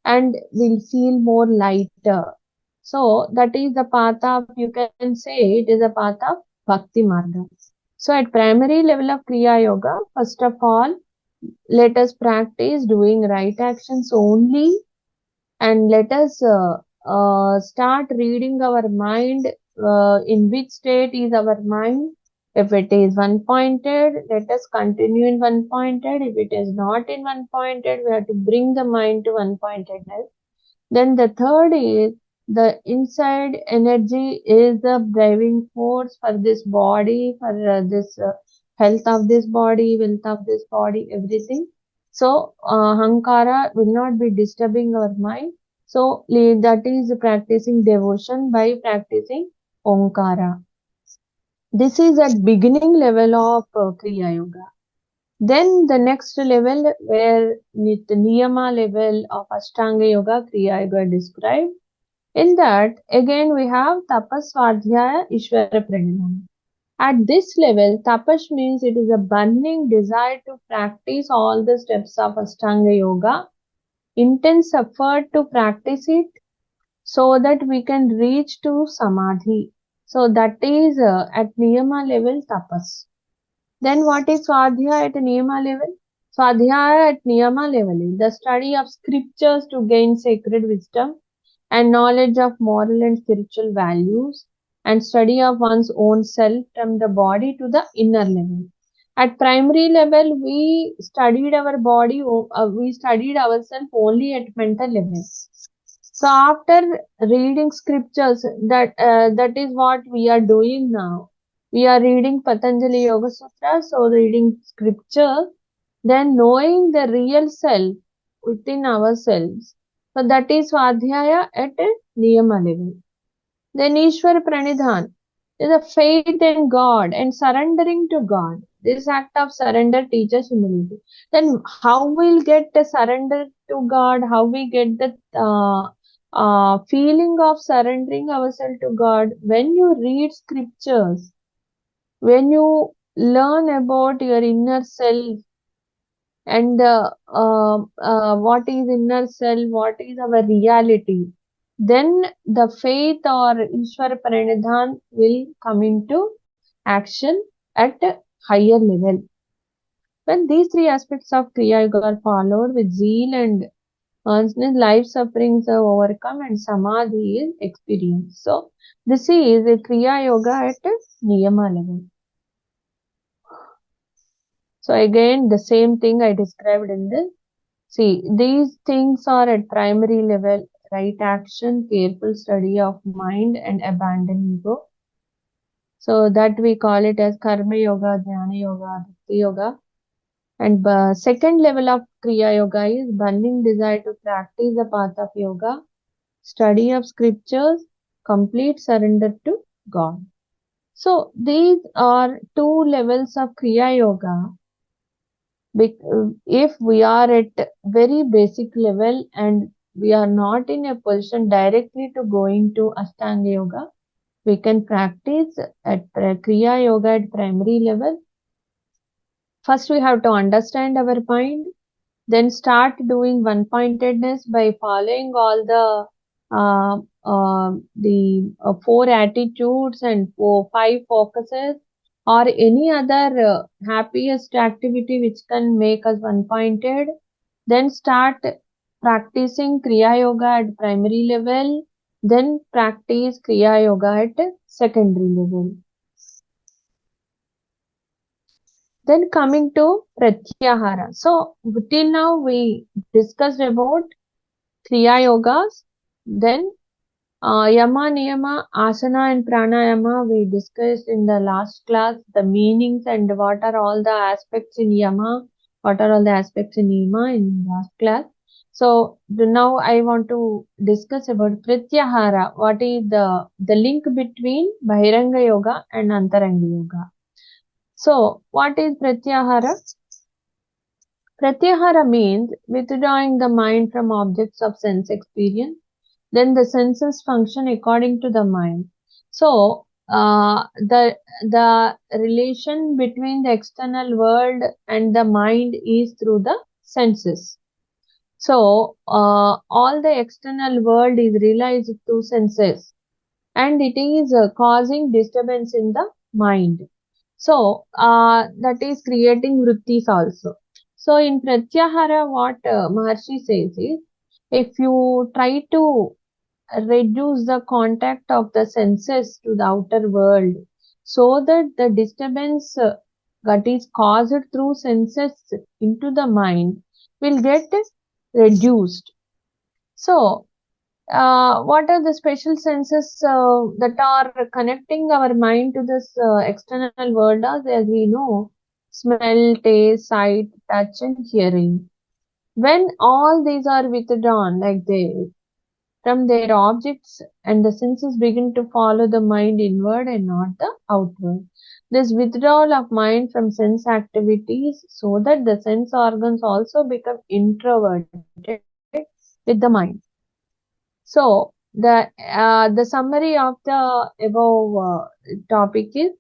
and will feel more lighter. So that is the path of, you can say it is a path of Bhakti Marga. So at primary level of Kriya Yoga, first of all, let us practice doing right actions only, and let us start reading our mind. In which state is our mind? If it is one pointed, let us continue in one pointed. If it is not in one pointed, we have to bring the mind to one pointedness. Then the third is the inside energy is the driving force for this body, for this health of this body, wealth of this body, everything. So Hankara will not be disturbing our mind. So that is practicing devotion by practicing Omkara. This is at beginning level of Kriya Yoga. Then the next level where the Niyama level of Ashtanga Yoga, Kriya Yoga described. In that, again we have Tapas, Svadhyaya, Ishvara Pranidhana. At this level, tapas means it is a burning desire to practice all the steps of Ashtanga Yoga, intense effort to practice it so that we can reach to Samadhi. So that is at Niyama level tapas. Then what is Swadhyaya at Niyama level? Swadhyaya at Niyama level is the study of scriptures to gain sacred wisdom and knowledge of moral and spiritual values, and study of one's own self from the body to the inner level. At primary level, we studied our body, we studied ourselves only at mental level. So after reading scriptures, that is what we are doing now. We are reading Patanjali Yoga Sutra, so reading scripture, then knowing the real self within ourselves. So that is Swadhyaya at a Niyama level. Then Ishwar Pranidhan is a faith in God and surrendering to God. This act of surrender teaches humility. Then how we'll get the surrender to God? How we get the feeling of surrendering ourselves to God? When you read scriptures, when you learn about your inner self, and what is inner self, what is our reality, then the faith or Ishwar Pranidhan will come into action at a higher level. When these three aspects of Kriya Yoga are followed with zeal and earnestness, life sufferings are overcome and Samadhi is experienced. So, this is a Kriya Yoga at a Niyama level. So, again, the same thing I described in this. See, these things are at primary level: right action, careful study of mind, and abandon ego. So that we call it as Karma Yoga, Jnana Yoga, Bhakti Yoga. And second level of Kriya Yoga is burning desire to practice the path of yoga, study of scriptures, complete surrender to God. So these are two levels of Kriya Yoga. If we are at very basic level and we are not in a position directly to go into Ashtanga Yoga, we can practice at Kriya Yoga at primary level. First, we have to understand our mind, then start doing one-pointedness by following all the four attitudes and five focuses, or any other happiest activity which can make us one-pointed. Then start practicing Kriya Yoga at primary level, then practice Kriya Yoga at secondary level. Then coming to Pratyahara. So till now we discussed about Kriya Yogas. Then Yama, Niyama, Asana and Pranayama we discussed in the last class, the meanings and what are all the aspects in Yama, what are all the aspects in Niyama in last class. So now I want to discuss about Pratyahara. What is the link between Bahiranga Yoga and Antaranga Yoga? So what is Pratyahara? Pratyahara means withdrawing the mind from objects of sense experience. Then the senses function according to the mind. So the relation between the external world and the mind is through the senses. So all the external world is realized through senses, and it is causing disturbance in the mind. So that is creating vrittis also. So in Pratyahara, what Maharshi says is, if you try to reduce the contact of the senses to the outer world, so that the disturbance that is caused through senses into the mind will get reduced. So what are the special senses that are connecting our mind to this external world? As we know, smell, taste, sight, touch, and hearing. When all these are withdrawn like this from their objects, and the senses begin to follow the mind inward and not the outward. This withdrawal of mind from sense activities, so that the sense organs also become introverted with the mind. So the summary of the above topic is,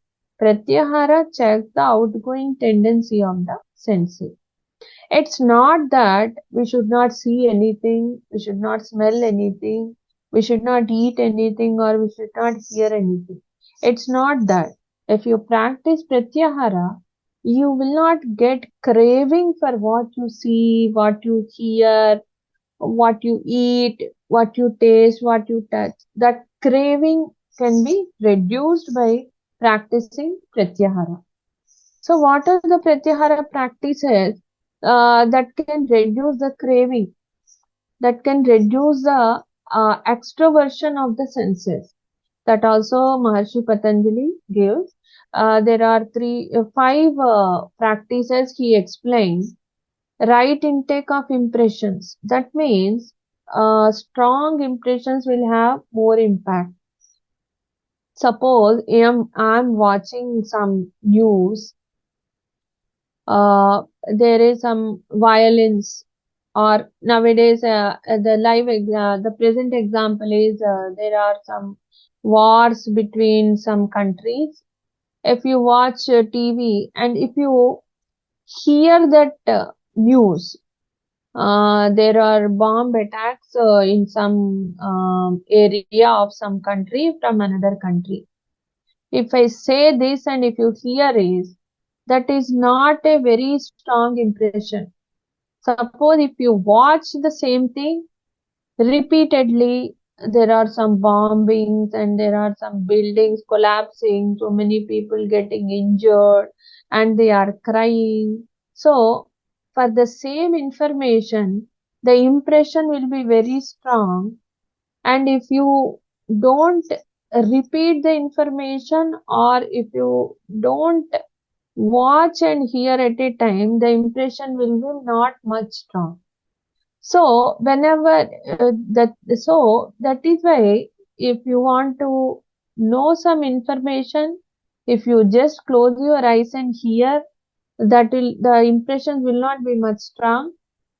Pratyahara checks the outgoing tendency of the senses. It's not that we should not see anything, we should not smell anything, we should not eat anything, or we should not hear anything. It's not that. If you practice Pratyahara, you will not get craving for what you see, what you hear, what you eat, what you taste, what you touch. That craving can be reduced by practicing Pratyahara. So, what are the Pratyahara practices that can reduce the craving, that can reduce the extroversion of the senses? That also Maharshi Patanjali gives. There are five practices he explains. Right intake of impressions. That means strong impressions will have more impact. Suppose I'm watching some news, there is some violence, or nowadays the present example is there are some wars between some countries. If you watch TV and if you hear that news, there are bomb attacks in some area of some country from another country. If I say this and if you hear is, that is not a very strong impression. Suppose if you watch the same thing repeatedly, there are some bombings and there are some buildings collapsing, so many people getting injured and they are crying. So, for the same information, the impression will be very strong, and if you don't repeat the information, or if you don't watch and hear at a time, the impression will be not much strong. So whenever that is why, if you want to know some information, if you just close your eyes and hear, the impressions will not be much strong.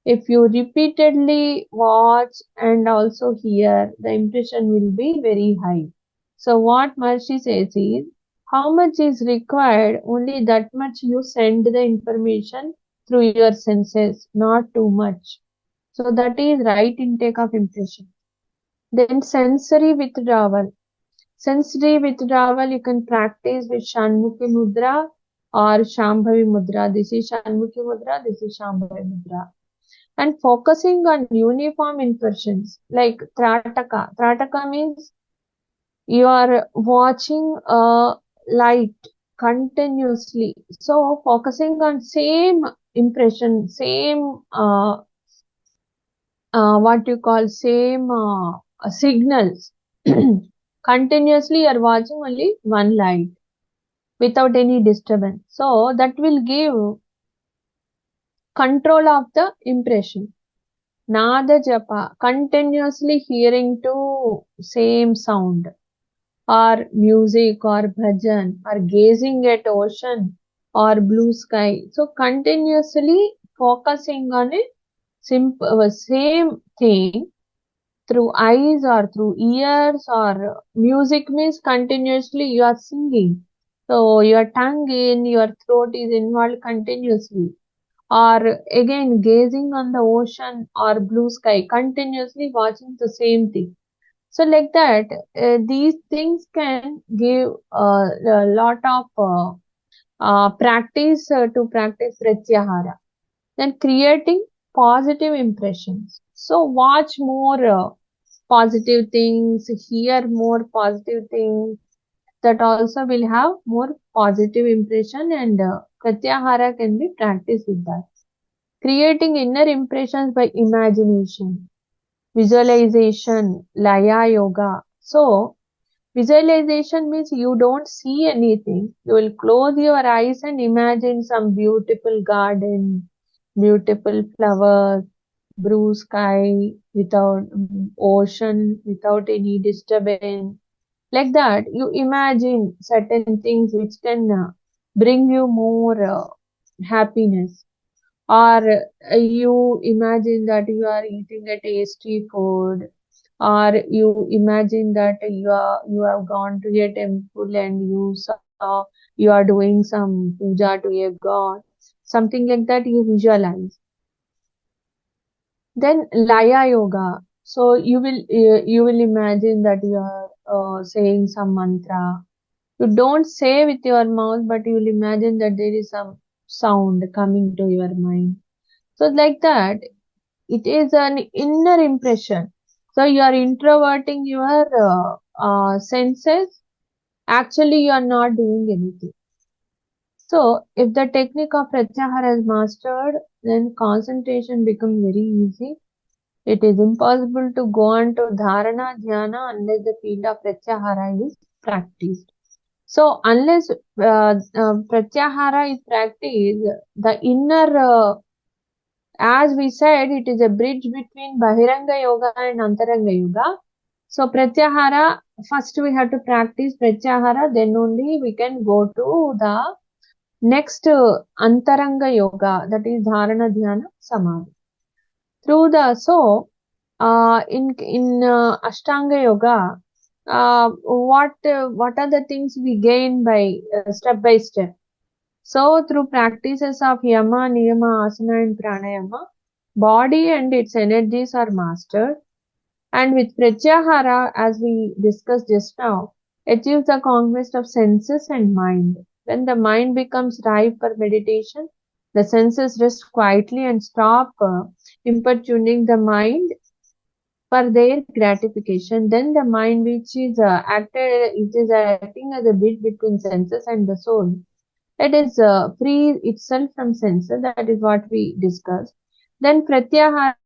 If you repeatedly watch and also hear, the impression will be very high. So what Maharishi says is, how much is required, only that much you send the information through your senses, not too much. So that is right intake of impression. Then sensory withdrawal. Sensory withdrawal you can practice with Shanmukhi Mudra or Shambhavi Mudra. This is Shanmukhi Mudra, this is Shambhavi Mudra. And focusing on uniform impressions like Trataka. Trataka means you are watching a light continuously. So focusing on same impression, same what you call same signals. Continuously you are watching only one light without any disturbance. So that will give control of the impression. Nada japa, continuously hearing to same sound, or music, or bhajan, or gazing at ocean or blue sky. So continuously focusing on a simple same thing through eyes or through ears, or music means continuously you are singing. So your tongue in your throat is involved continuously. Or again, gazing on the ocean or blue sky, continuously watching the same thing. So like that, these things can give a lot of practice to practice pratyahara. Then creating positive impressions. So watch more positive things, hear more positive things, that also will have more positive impression, and pratyahara can be practiced with that. Creating inner impressions by imagination, visualization, laya yoga. So visualization means you don't see anything. You will close your eyes and imagine some beautiful garden, beautiful flowers, blue sky, without ocean, without any disturbance. Like that, you imagine certain things which can bring you more happiness. Or you imagine that you are eating a tasty food, or you imagine that you have gone to a temple and you saw you are doing some puja to a god, something like that you visualize. Then laya yoga. So you will imagine that you are saying some mantra. You don't say with your mouth, but you will imagine that there is some sound coming to your mind. So like that, it is an inner impression. So you are introverting your senses. Actually, you are not doing anything. So if the technique of pratyahara is mastered, then concentration becomes very easy. It is impossible to go on to dharana dhyana unless the field of pratyahara is practiced. So unless pratyahara is practiced, the inner as we said, it is a bridge between Bahiranga Yoga and Antaranga Yoga. So Pratyahara, first we have to practice Pratyahara, then only we can go to the next Antaranga Yoga, that is Dharana Dhyana Samadhi. Through the, so in Ashtanga Yoga, what are the things we gain by step by step? So through practices of yama, niyama, asana and pranayama, body and its energies are mastered, and with pratyahara, as we discussed just now, achieves the conquest of senses and mind. When the mind becomes ripe for meditation, the senses rest quietly and stop importuning the mind for their gratification. Then the mind, which is it is acting as a bridge between senses and the soul. It is free itself from senses. That is what we discussed. Then pratyahara,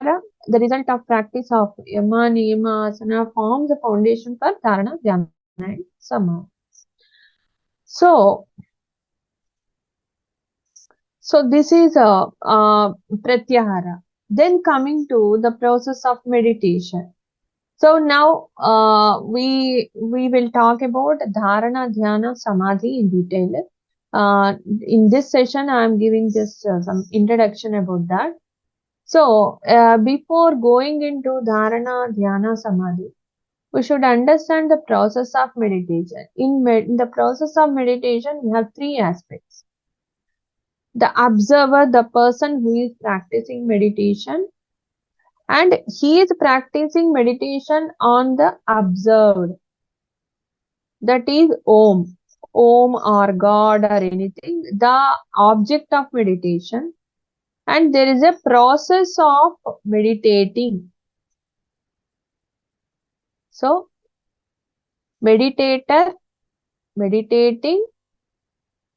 the result of practice of yama, niyama, asana forms the foundation for dharana, dhyana and samadhi. So, this is pratyahara. Then coming to the process of meditation. So now we will talk about dharana, dhyana, samadhi in detail. In this session, I am giving just some introduction about that. So before going into dharana, dhyana, samadhi, we should understand the process of meditation. In the process of meditation, we have three aspects: the observer, the person who is practicing meditation, and he is practicing meditation on the observed. That is Om or God or anything, the object of meditation. And there is a process of meditating. So, meditator, meditating,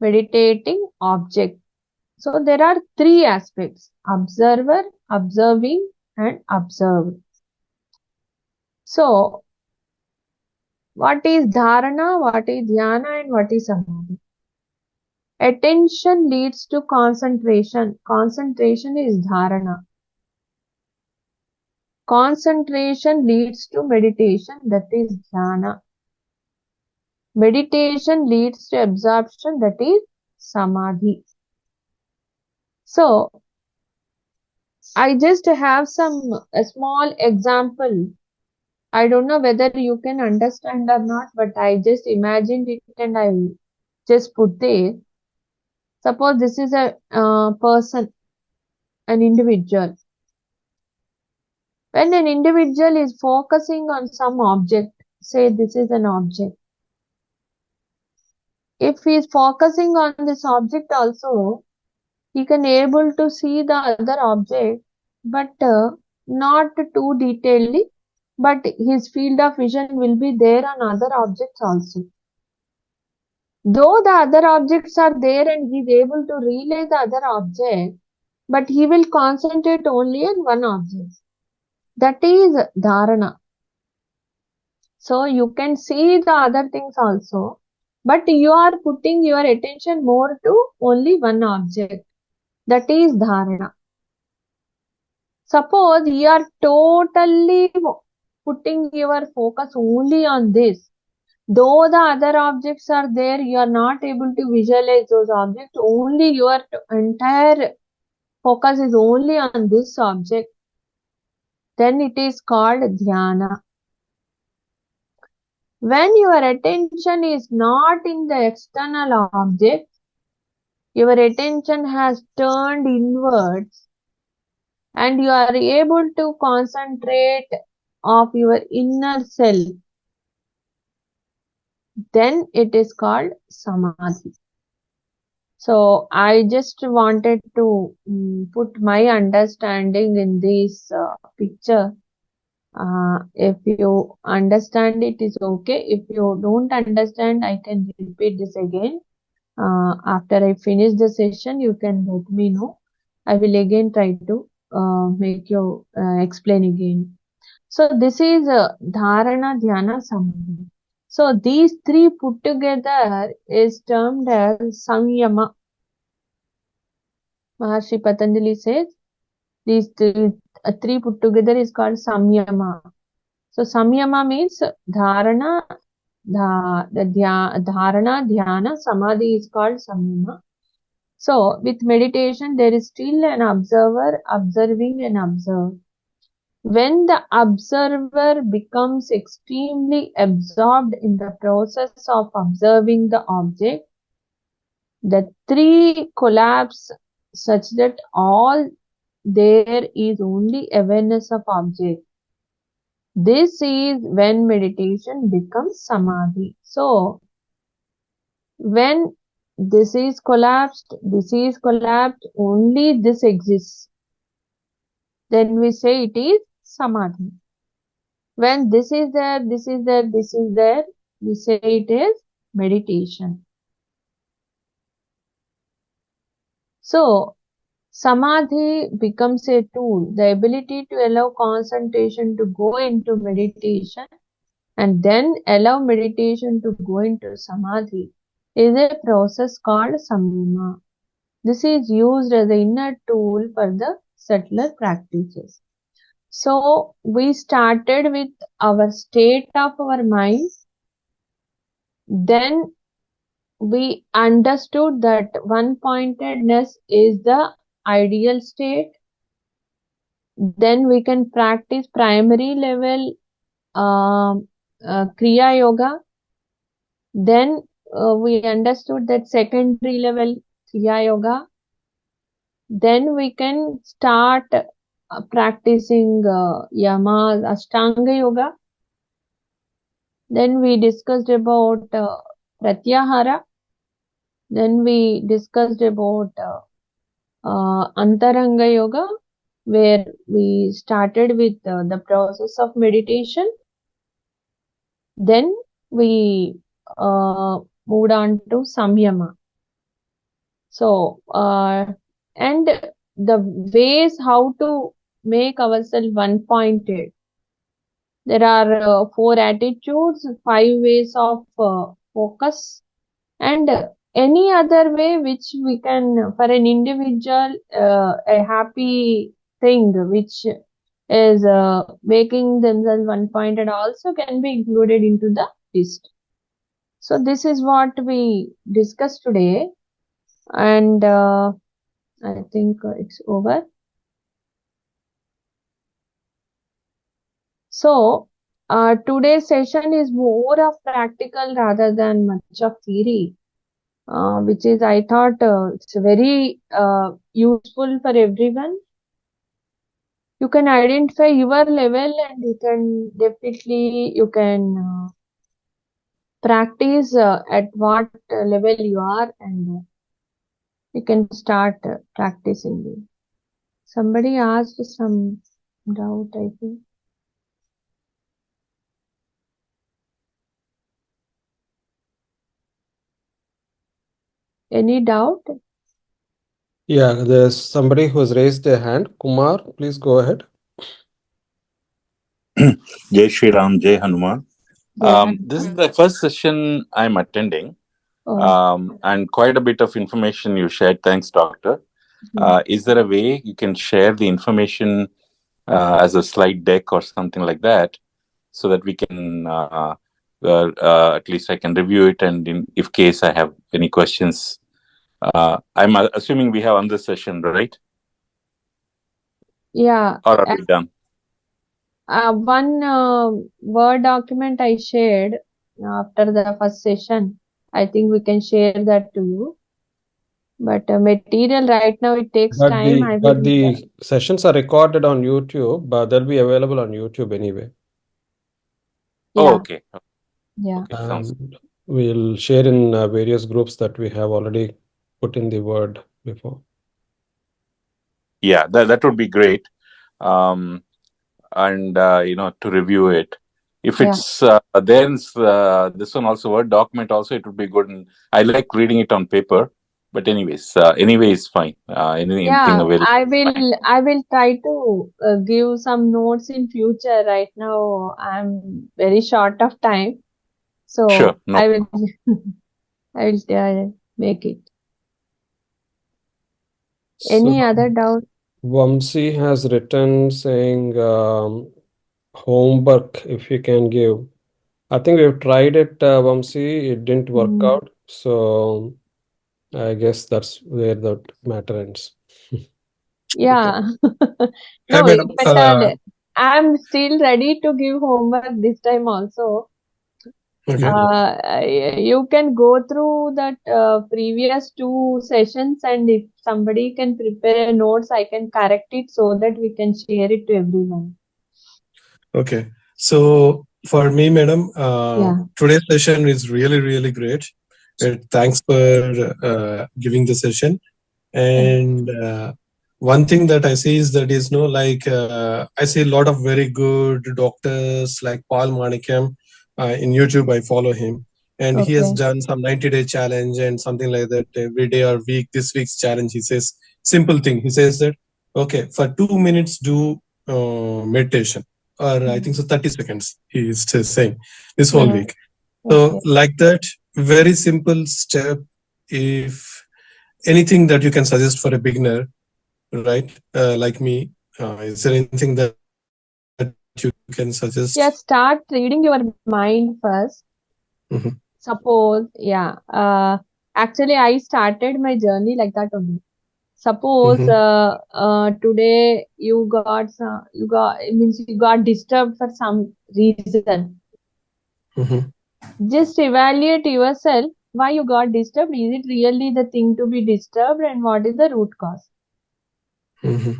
meditating object. So, there are three aspects: observer, observing, and observed. So, what is dharana, what is dhyana, and what is samadhi? Attention leads to concentration. Concentration is dharana. Concentration leads to meditation, that is dhyana. Meditation leads to absorption, that is samadhi. So I just have a small example. I don't know whether you can understand or not, but I just imagined it and I just put there. Suppose this is a person, an individual. When an individual is focusing on some object, say this is an object. If he is focusing on this object also, he can able to see the other object, but not too detailedly, but his field of vision will be there on other objects also. Though the other objects are there and he is able to realize the other object, but he will concentrate only on one object. That is dharana. So you can see the other things also, but you are putting your attention more to only one object. That is dharana. Suppose you are totally putting your focus only on this. Though the other objects are there, you are not able to visualize those objects. Only your entire focus is only on this object. Then it is called dhyana. When your attention is not in the external object, your attention has turned inwards and you are able to concentrate of your inner self, then it is called samadhi. So I just wanted to put my understanding in this picture. If you understand it is okay. If you don't understand, I can repeat this again. After I finish the session, you can let me know. I will again try to make you explain again. So this is dharana, dhyana, samadhi. So these three put together is termed as samyama. Maharshi Patanjali says these three put together is called samyama. So samyama means dharana, dharana, dhyana, samadhi is called samyama. So with meditation, there is still an observer observing and observed. When the observer becomes extremely absorbed in the process of observing the object, the three collapse such that all there is only awareness of object. This is when meditation becomes samadhi. So, when this is collapsed, only this exists. Then we say it is samadhi. When this is there, we say it is meditation. So, samadhi becomes a tool, the ability to allow concentration to go into meditation and then allow meditation to go into samadhi is a process called samyama. This is used as an inner tool for the subtler practices. So, we started with our state of our mind. Then we understood that one-pointedness is the ideal state. Then we can practice primary level Kriya Yoga. Then we understood that secondary level Kriya Yoga. Then we can start practicing Yama Ashtanga Yoga. Then we discussed about Pratyahara. Then we discussed about Antaranga Yoga, where we started with the process of meditation. Then we moved on to Samyama. So, and the ways how to make ourselves one-pointed. There are 4 attitudes, 5 ways of focus, and any other way which we can, for an individual, a happy thing which is making themselves one-pointed also can be included into the list. So this is what we discussed today, and I think it's over. So, today's session is more of practical rather than much of theory, which is, I thought, it's very useful for everyone. You can identify your level, and you can definitely practice at what level you are, and you can start practicing it. Somebody asked some doubt, I think. Any doubt? Yeah, there's somebody who has raised their hand. Kumar, please go ahead. Jai Shri Ram, Jai Hanuman. Yeah. This is the first session I'm attending, and quite a bit of information you shared. Thanks, Doctor. Is there a way you can share the information as a slide deck or something like that, so that we can at least I can review it, and if case I have any questions, I'm assuming we have on this session, right? Yeah. Or are we done? One Word document I shared after the first session. I think we can share that to you. But material right now, it takes time. But the sessions are recorded on YouTube, but they'll be available on YouTube anyway. Oh, okay. Yeah. Okay, sounds And we'll share in various groups that we have already put in the Word before. Yeah, that would be great. And to review it, if it's then this one also Word document also, it would be good. And I like reading it on paper, but anyways, anyway is fine. Anything available. I will try to give some notes in future. Right now, I'm very short of time, so Sure, no. I will I will make it. Any other doubt? Vamsi has written saying homework, if you can give. I think we've tried it, Vamsi. It didn't work out. So I guess that's where the matter ends. Yeah. Hi, No, madam. but I'm still ready to give homework this time also. You can go through that previous 2 sessions, and if somebody can prepare notes, I can correct it so that we can share it to everyone. Okay. So for me, madam, Yeah. today's session is really, really great. Thanks for giving the session. And one thing that I see is that is I see a lot of very good doctors like Paul Manikam in YouTube. I follow him, and he has done some 90-day challenge and something like that every day or week. This week's challenge, he says simple thing. He says that okay, for 2 minutes do meditation, or I think so 30 seconds. He is saying this whole week. So like that, very simple step. If anything that you can suggest for a beginner, right? Like me, is there anything that you can suggest? Yeah, start reading your mind first. Suppose, actually, I started my journey like that only. Suppose today you got disturbed for some reason. Just evaluate yourself why you got disturbed. Is it really the thing to be disturbed, and what is the root cause?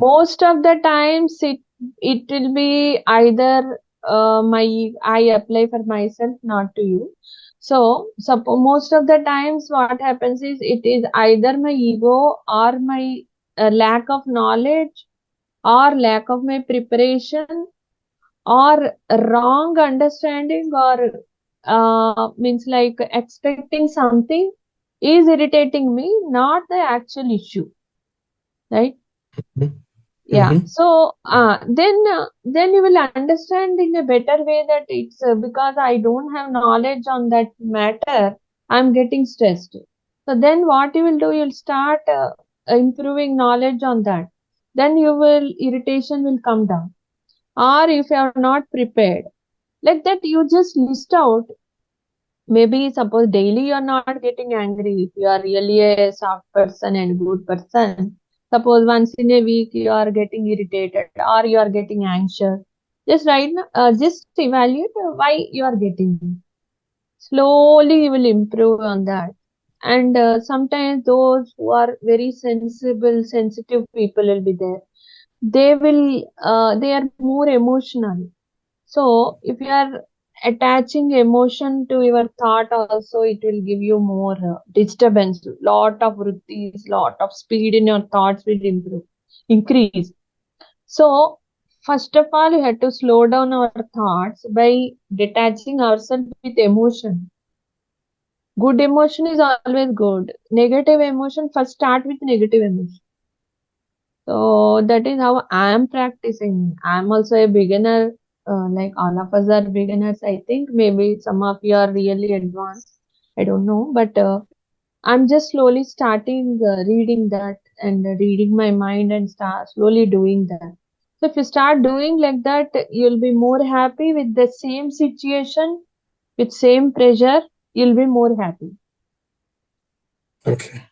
Most of the times it will be either I apply for myself, not to you. So most of the times what happens is it is either my ego or my lack of knowledge or lack of my preparation or wrong understanding or means like expecting something is irritating me, not the actual issue, right? Yeah. So then you will understand in a better way that it's because I don't have knowledge on that matter, I'm getting stressed. So then what you will do, you'll start improving knowledge on that. Then irritation will come down. Or if you are not prepared, like that, you just list out. Maybe suppose daily you are not getting angry. If you are really a soft person and good person, Suppose once in a week you are getting irritated or you are getting anxious. Just just evaluate why you are getting it. Slowly you will improve on that. And sometimes those who are very sensitive people will be there. They are more emotional. So if you are attaching emotion to your thought also, it will give you more disturbance. Lot of vrittis, lot of speed in your thoughts will increase. So first of all, you have to slow down our thoughts by detaching ourselves with emotion. Good emotion is always good. Negative emotion, first start with negative emotion. So that is how I am practicing. I am also a beginner, like all of us are beginners, I think. Maybe some of you are really advanced. I don't know. But I'm just slowly starting reading that and reading my mind and start slowly doing that. So if you start doing like that, you'll be more happy with the same situation, with same pressure, you'll be more happy. Okay.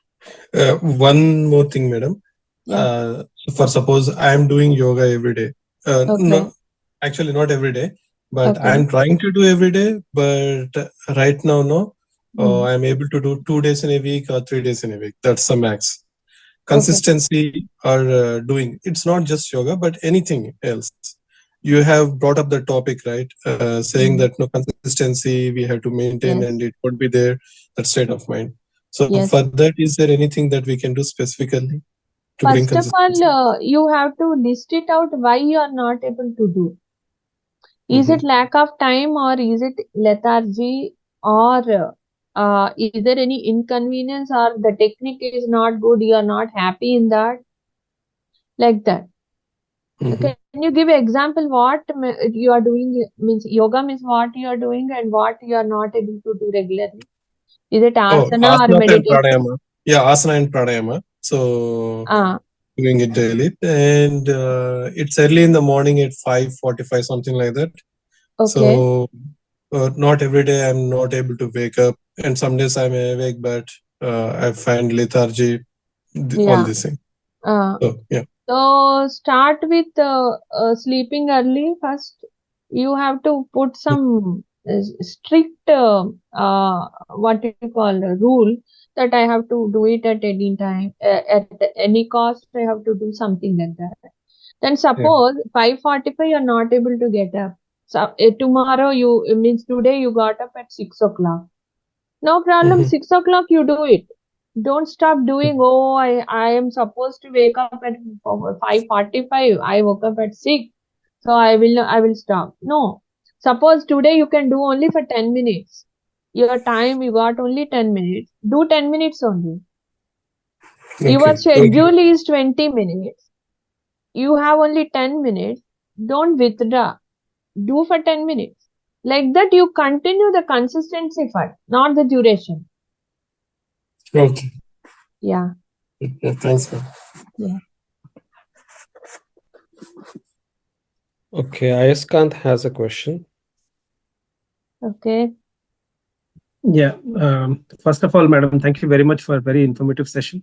One more thing, madam. Yeah. For suppose I am doing yoga every day. Okay. No, actually not every day, but I Okay. am trying to do every day. But right now, no, I am able to do 2 days in a week or 3 days in a week. That's the max. Consistency or doing. It's not just yoga, but anything else. You have brought up the topic, right? Saying that no consistency we have to maintain, Yes. and it won't be there. That state of mind. So Yes. for that, is there anything that we can do specifically to bring First of consistency? all, you have to list it out why you are not able to do. Is it lack of time or is it lethargy or is there any inconvenience or the technique is not good, you are not happy in that? Like that. Can you give an example what you are doing? Means yoga means what you are doing and what you are not able to do regularly. Is it Oh, asana or asana and meditation? pranayama. Yeah, asana and pranayama. So doing it daily, and it's early in the morning at 5:45, something like that. Okay. So not every day I'm not able to wake up, and some days I'm awake, but I find lethargy, all Yeah. these things. So yeah. So start with sleeping early first. You have to put some strict what you call a rule that I have to do it at any time, at any cost. I have to do something like that. Then suppose 5:45 you're not able to get up. So tomorrow you it means today you got up at 6 o'clock. No problem. 6 o'clock you do it. Don't stop doing. Oh, I am supposed to wake up at 5:45. I woke up at 6, so I will stop. No. Suppose today you can do only for 10 minutes. Your time you got only 10 minutes. Do 10 minutes only. Your schedule is 20 minutes. You have only 10 minutes. Don't withdraw. Do for 10 minutes. Like that you continue the consistency part, not the duration. Okay. Yeah. Yeah, thanks, ma'am. Yeah. Okay, Ayaskant has a question. Okay. Yeah. First of all, madam, thank you very much for a very informative session.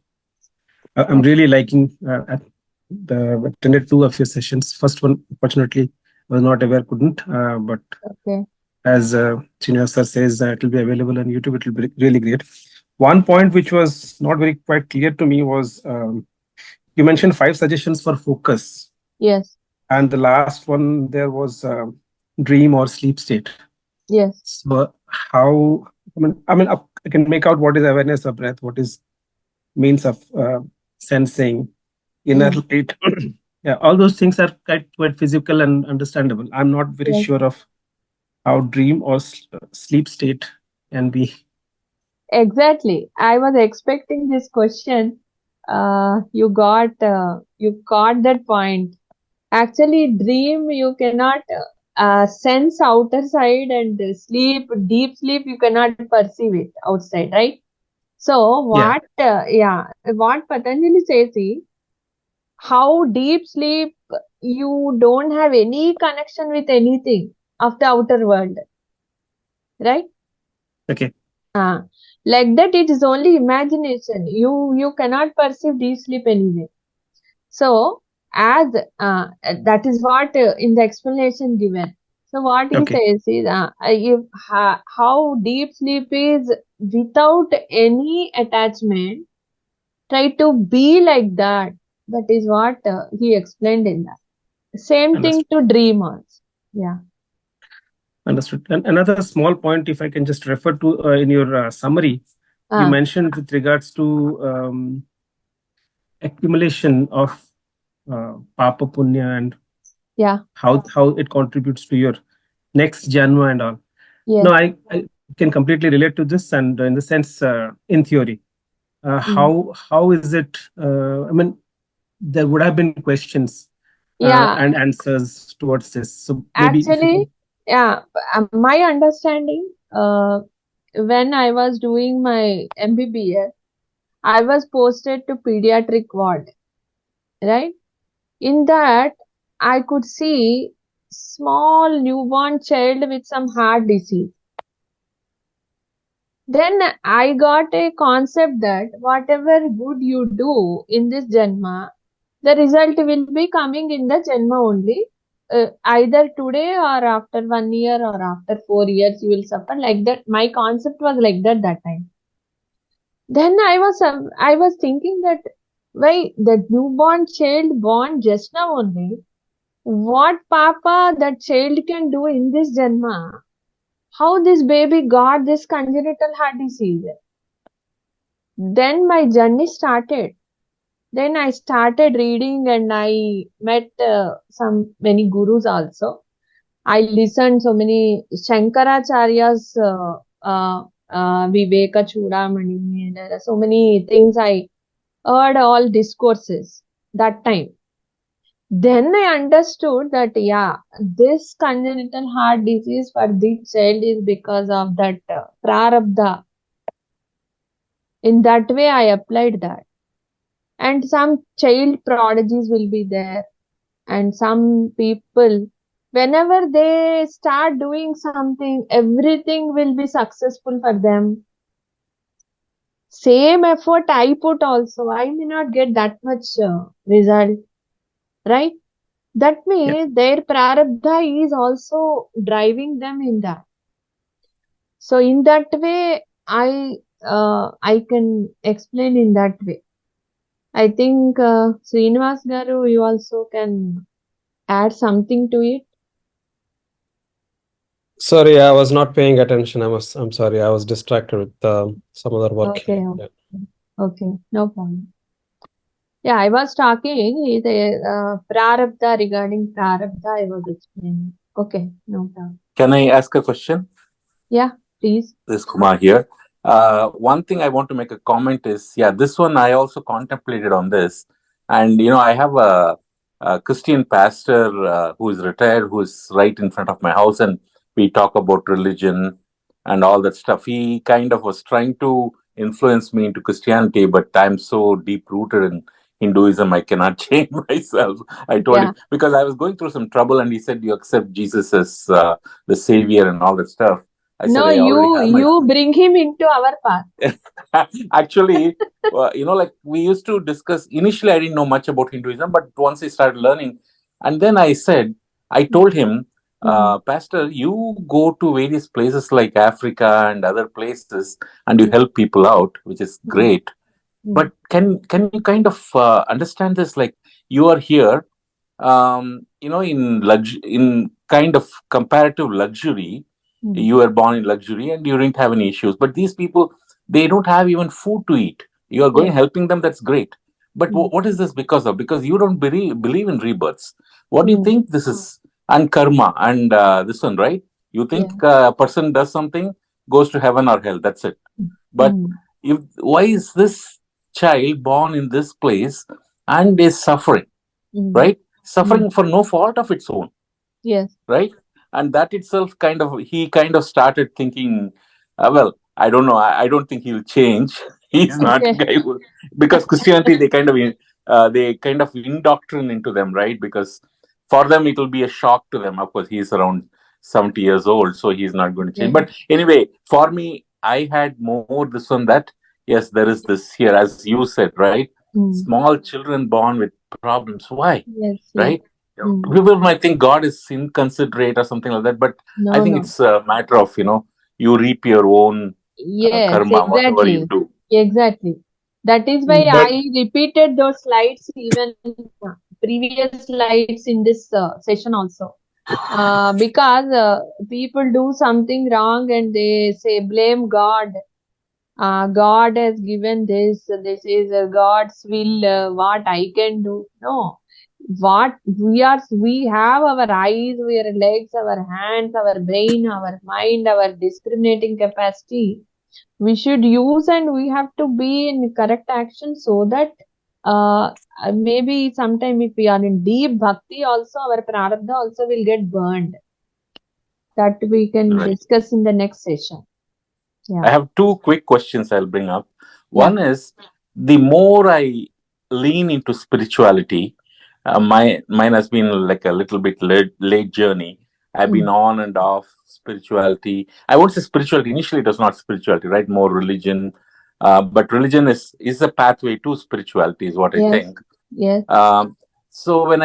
I'm really liking the attended 2 of your sessions. First one, fortunately, was not aware, couldn't. But as Senior Sir says, it will be available on YouTube. It will be really great. One point which was not very quite clear to me was you mentioned 5 suggestions for focus. Yes. And the last one there was dream or sleep state. Yes. So how? I mean, I can make out what is awareness of breath, what is means of sensing, inner light. Yeah, all those things are quite physical and understandable. I'm not very sure of how dream or sleep state can be. Exactly. I was expecting this question. You got that point. Actually, dream you cannot sense outer side, and sleep, deep sleep, you cannot perceive it outside, right? So what Patanjali says is, how deep sleep you don't have any connection with anything of the outer world, right? Okay. Like that, it is only imagination. You cannot perceive deep sleep anyway. So, as that is what in the explanation given. So, what he Okay. says is, how deep sleep is without any attachment, try to be like that. That is what he explained in that. Same thing Understood. to dream also. Yeah. Understood. And another small point, if I can just refer to in your summary, you Ah, mentioned with regards to accumulation of papa punya and yeah. how it contributes to your next janma and all. Yes. No, I can completely relate to this, and in the sense, in theory, how is it? I mean, there would have been questions Yeah. and answers towards this. So maybe if you Actually, yeah. My understanding, when I was doing my MBBS, I was posted to pediatric ward, right? In that, I could see small newborn child with some heart disease. Then I got a concept that whatever good you do in this Janma, the result will be coming in the Janma only. Either today or after 1 year or after 4 years, you will suffer like that. My concept was like that time. Then I was thinking that why the newborn child born just now only, what Papa that child can do in this Janma? How this baby got this congenital heart disease? Then my journey started. Then I started reading and I met many gurus also. I listened so many Shankaracharya's Viveka Chudamani. There are so many things I heard all discourses that time. Then I understood that yeah, this congenital heart disease for this child is because of that prarabdha. In that way, I applied that. And some child prodigies will be there, and some people, whenever they start doing something, everything will be successful for them. Same effort I put also, I may not get that much result, right? That means their prarabdha is also driving them in that. So in that way, I can explain in that way. I think Srinivas Garu, you also can add something to it. Sorry, I was not paying attention. I'm sorry. I was distracted with some other work. Okay, Yeah. okay, no problem. Yeah, I was talking prarabdha, regarding prarabdha, I was explaining. Okay, no problem. Can I ask a question? Yeah, please. This is Kumar here. One thing I want to make a comment is, yeah, this one I also contemplated on this. And, I have a Christian pastor who is retired, who is right in front of my house, and we talk about religion and all that stuff. He kind of was trying to influence me into Christianity, but I'm so deep rooted in Hinduism, I cannot change myself. I told him, because I was going through some trouble, and he said, you accept Jesus as the savior and all that stuff. I said, No, I already have my... you bring him into our path. Actually, like we used to discuss. Initially, I didn't know much about Hinduism, but once I started learning, and then I told him, Pastor, you go to various places like Africa and other places, and you help people out, which is great. But can you kind of understand this? Like, you are here, in kind of comparative luxury. You were born in luxury and you didn't have any issues. But these people, they don't have even food to eat. You are going helping them. That's great. But what is this because of? Because you don't believe in rebirths. What do you think this is? And karma and this one, right? You think a person does something, goes to heaven or hell. That's it. But why is this child born in this place and is suffering, right? Suffering for no fault of its own. Yes. Right? And that itself he kind of started thinking, well, I don't know. I don't think he'll change. He's not a guy who, because Christianity, they kind of indoctrinate into them, right? Because for them, it will be a shock to them. Of course, he's around 70 years old, so he's not going to change. But anyway, for me, I had more this one that, yes, there is this here, as you said, right? Small children born with problems. Why? Yes, Right? yes. People might think God is inconsiderate or something like that, but I No, think no. it's a matter of, you reap your own Yes, karma, whatever you exactly. do. Exactly. That is why But I repeated those slides even previous slides in this session also. Because people do something wrong and they say blame God. God has given this. This is God's will. What I can do? No. What we have our eyes, our legs, our hands, our brain, our mind, our discriminating capacity. We should use and we have to be in correct action so that maybe sometime if we are in deep bhakti also our prarabdha also will get burned. That we can Right. discuss in the next session. I Yeah. have two quick questions I'll bring up. Yeah. One is, the more I lean into spirituality, mine has been like a little bit late journey. I've been on and off spirituality. I won't say spirituality. Initially, it was not spirituality, right? More religion. But religion is a pathway to spirituality, is what I Yes. think. Yes. So when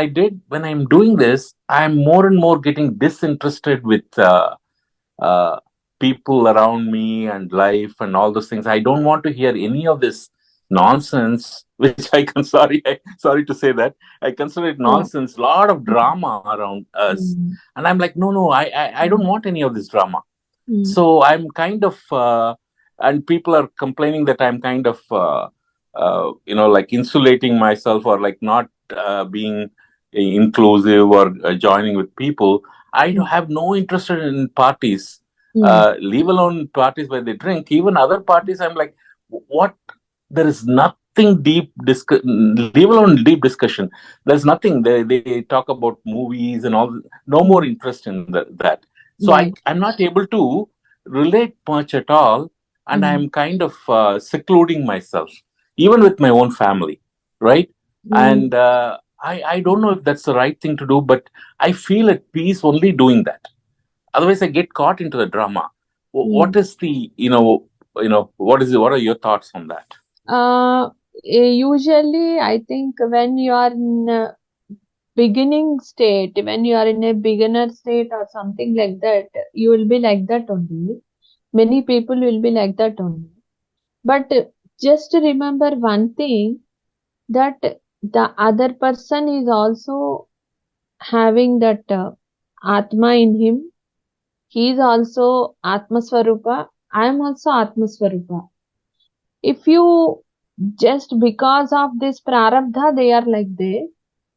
I'm doing this, I'm more and more getting disinterested with uh, people around me and life and all those things. I don't want to hear any of this nonsense, which sorry to say that, I consider it Yeah. nonsense. A lot of drama around us, and I'm like, no, I don't want any of this drama. So I'm kind of, and people are complaining that I'm kind of, like insulating myself, or like not being inclusive, or joining with people. I have no interest in parties. Leave alone parties where they drink. Even other parties, I'm like, what? There is nothing deep. Leave alone deep discussion. There's nothing. They talk about movies and all. No more interest in that. So Right. I'm not able to relate much at all, and I'm kind of secluding myself, even with my own family, right? And I don't know if that's the right thing to do, but I feel at peace only doing that. Otherwise, I get caught into the drama. What is the what are your thoughts on that? Usually I think when you are in beginning state, when you are in a beginner state or something like that, you will be like that only. Many people will be like that only. But just remember one thing, that the other person is also having that Atma in him. He is also Atma Swarupa. I am also Atma Swarupa. If you just because of this prarabdha, they are like this.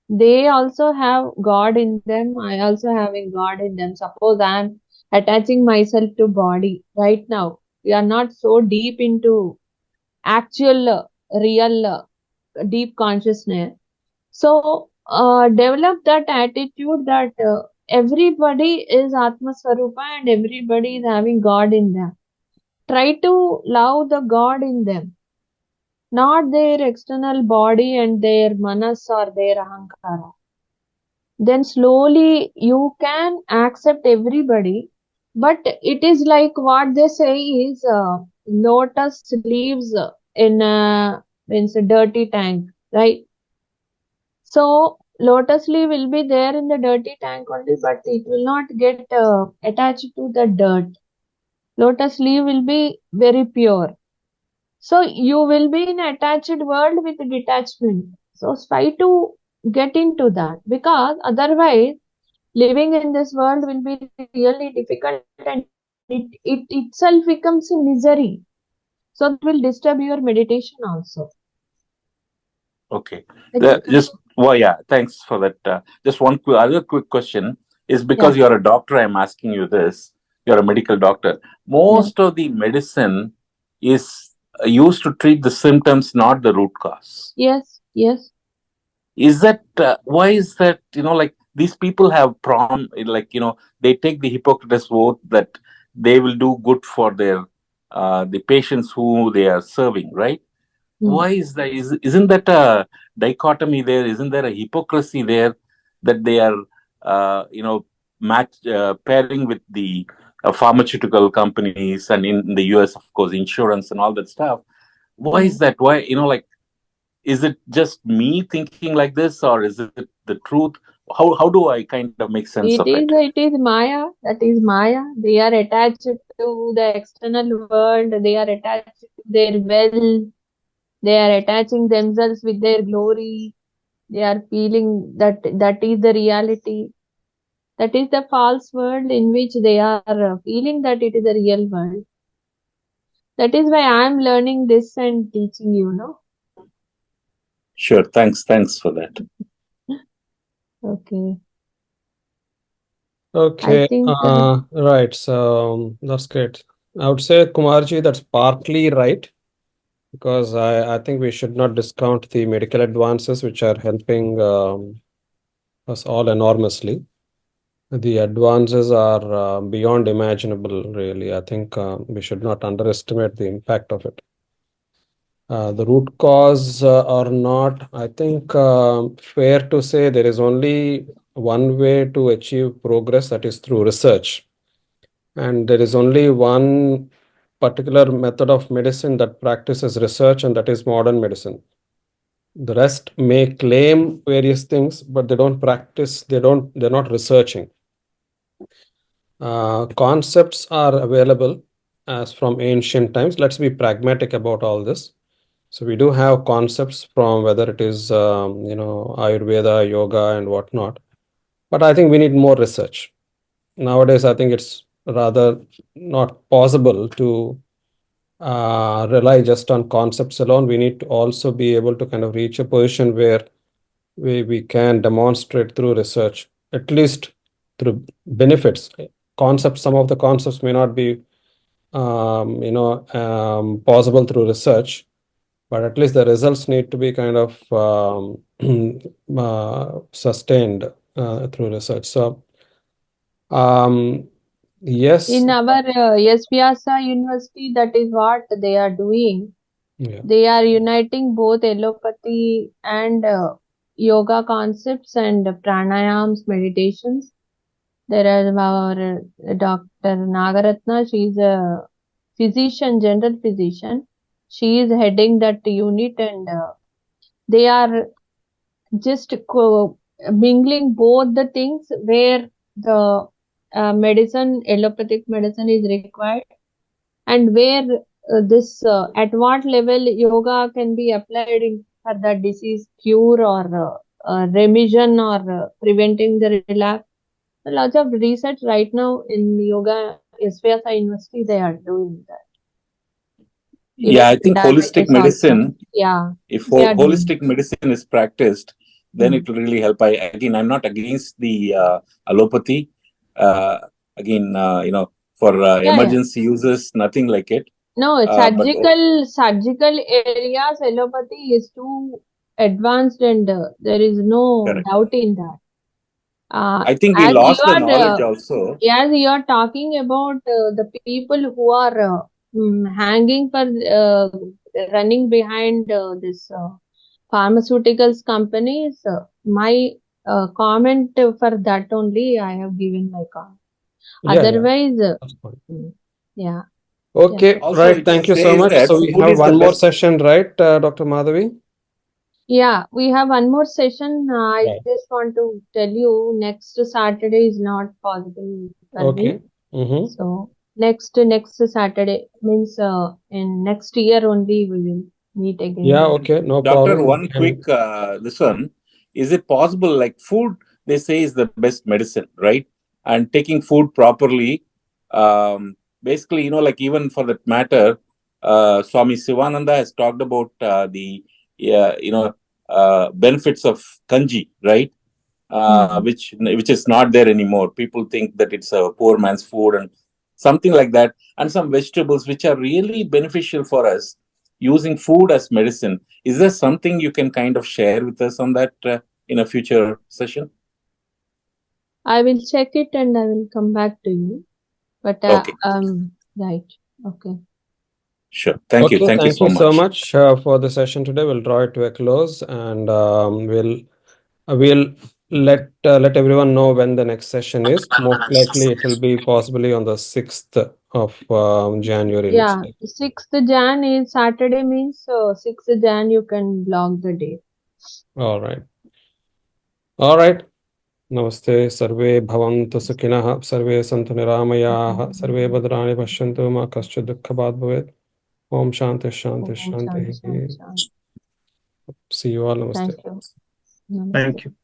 They also have God in them. I also having God in them. Suppose I am attaching myself to body right now. We are not so deep into actual, real, deep consciousness. So develop that attitude that everybody is Atma Swarupa and everybody is having God in them. Try to love the God in them, not their external body and their manas or their ahankara. Then slowly you can accept everybody. But it is like what they say is lotus leaves in a means a dirty tank, right? So lotus leaf will be there in the dirty tank only, but it will not get attached to the dirt. Lotus leaf will be very pure. So you will be in attached world with detachment. So try to get into that, because otherwise living in this world will be really difficult, and it itself becomes a misery. So that will disturb your meditation also. Okay. Thanks for that. Just one other quick question is, because you're a doctor, I'm asking you this. You're a medical doctor. Most of the medicine is used to treat the symptoms, not the root cause. Yes. Is that why is that? Like, these people have they take the Hippocrates oath that they will do good for their the patients who they are serving, right? Why is that? Isn't that a dichotomy there? Isn't there a hypocrisy there, that they are pairing with the pharmaceutical companies, and in the US, of course, insurance and all that stuff? Why is that? Why, is it just me thinking like this, or is it the truth? How do I kind of make sense of it? It is Maya. That is Maya. They are attached to the external world. They are attached to their wealth. They are attaching themselves with their glory. They are feeling that is the reality. That is the false world in which they are feeling that it is a real world. That is why I am learning this and teaching you, no? Sure. Thanks for that. Okay. Okay, I think right. So that's great. I would say, Kumarji, that's partly right, because I think we should not discount the medical advances which are helping us all enormously. The advances are beyond imaginable, really. I think we should not underestimate the impact of it. The root cause or not, I think fair to say there is only one way to achieve progress, that is through research. And there is only one particular method of medicine that practices research, and that is modern medicine. The rest may claim various things, but they don't practice, they're not researching. Concepts are available as from ancient times. Let's be pragmatic about all this. So we do have concepts from whether it is Ayurveda, yoga, and whatnot. But I think we need more research. Nowadays, I think it's rather not possible to rely just on concepts alone. We need to also be able to kind of reach a position where we can demonstrate through research, at least through benefits. Some of the concepts may not be possible through research, but at least the results need to be kind of sustained through research. So yes, in our S-VYASA university, that is what they are doing. yeah. They are uniting both allopathy and yoga concepts and pranayams, meditations. There is our Dr. Nagaratna. She is a physician, general physician. She is heading that unit, and they are just mingling both the things where the allopathic medicine is required, and where at what level yoga can be applied for the disease cure or remission or preventing the relapse. A lot of research right now in yoga, S-VYASA University, they are doing that. Yeah, I think holistic Diabetes also. medicine, Yeah. if they are doing. holistic medicine is practiced, then it will really help. I'm not against the allopathy. Again, for emergency uses, nothing like it. No, But surgical areas, allopathy is too advanced, and there is no correct. doubt in that. I think we As lost you the knowledge are, also. as you are talking about the people who are hanging for running behind this pharmaceuticals companies, my comment for that only I have given my comment. Otherwise, That's fine. yeah. Okay, Also, right. it Thank you so says much. that So we food have is the one more best. session, right, Dr. Madhavi? Yeah, we have one more session. I Right. just want to tell you next Saturday is not possible for Okay. me. So next Saturday means in next year only we will meet again. Yeah, okay, no Doctor, problem. one quick this one. Is it possible, like food, they say is the best medicine, right? And taking food properly, basically, like even for that matter, Swami Sivananda has talked about the benefits of kanji, right? Which is not there anymore. People think that it's a poor man's food and something like that, and some vegetables which are really beneficial for us, using food as medicine. Is there something you can kind of share with us on that in a future session? I will check it and I will come back to you. But Okay. right. Okay. Sure. Thank you. Thank you Thank you so so much. much for the session today. We'll draw it to a close, and we'll let everyone know when the next session is. Most likely, it will be possibly on the 6th of January. Yeah, Looks like. 6th Jan is Saturday, means 6th Jan you can block the day. All right. All right. Namaste. Sarve bhavantu sukhinah. Sarve santu niramayah. Sarve bhadrani pashyantu ma kaschid dukkha bhag bhavet. Om shanti shanti Om Shanti, Shanti, shanti. Shanti. See you all. Namaste. Thank you. Namaste. Thank you.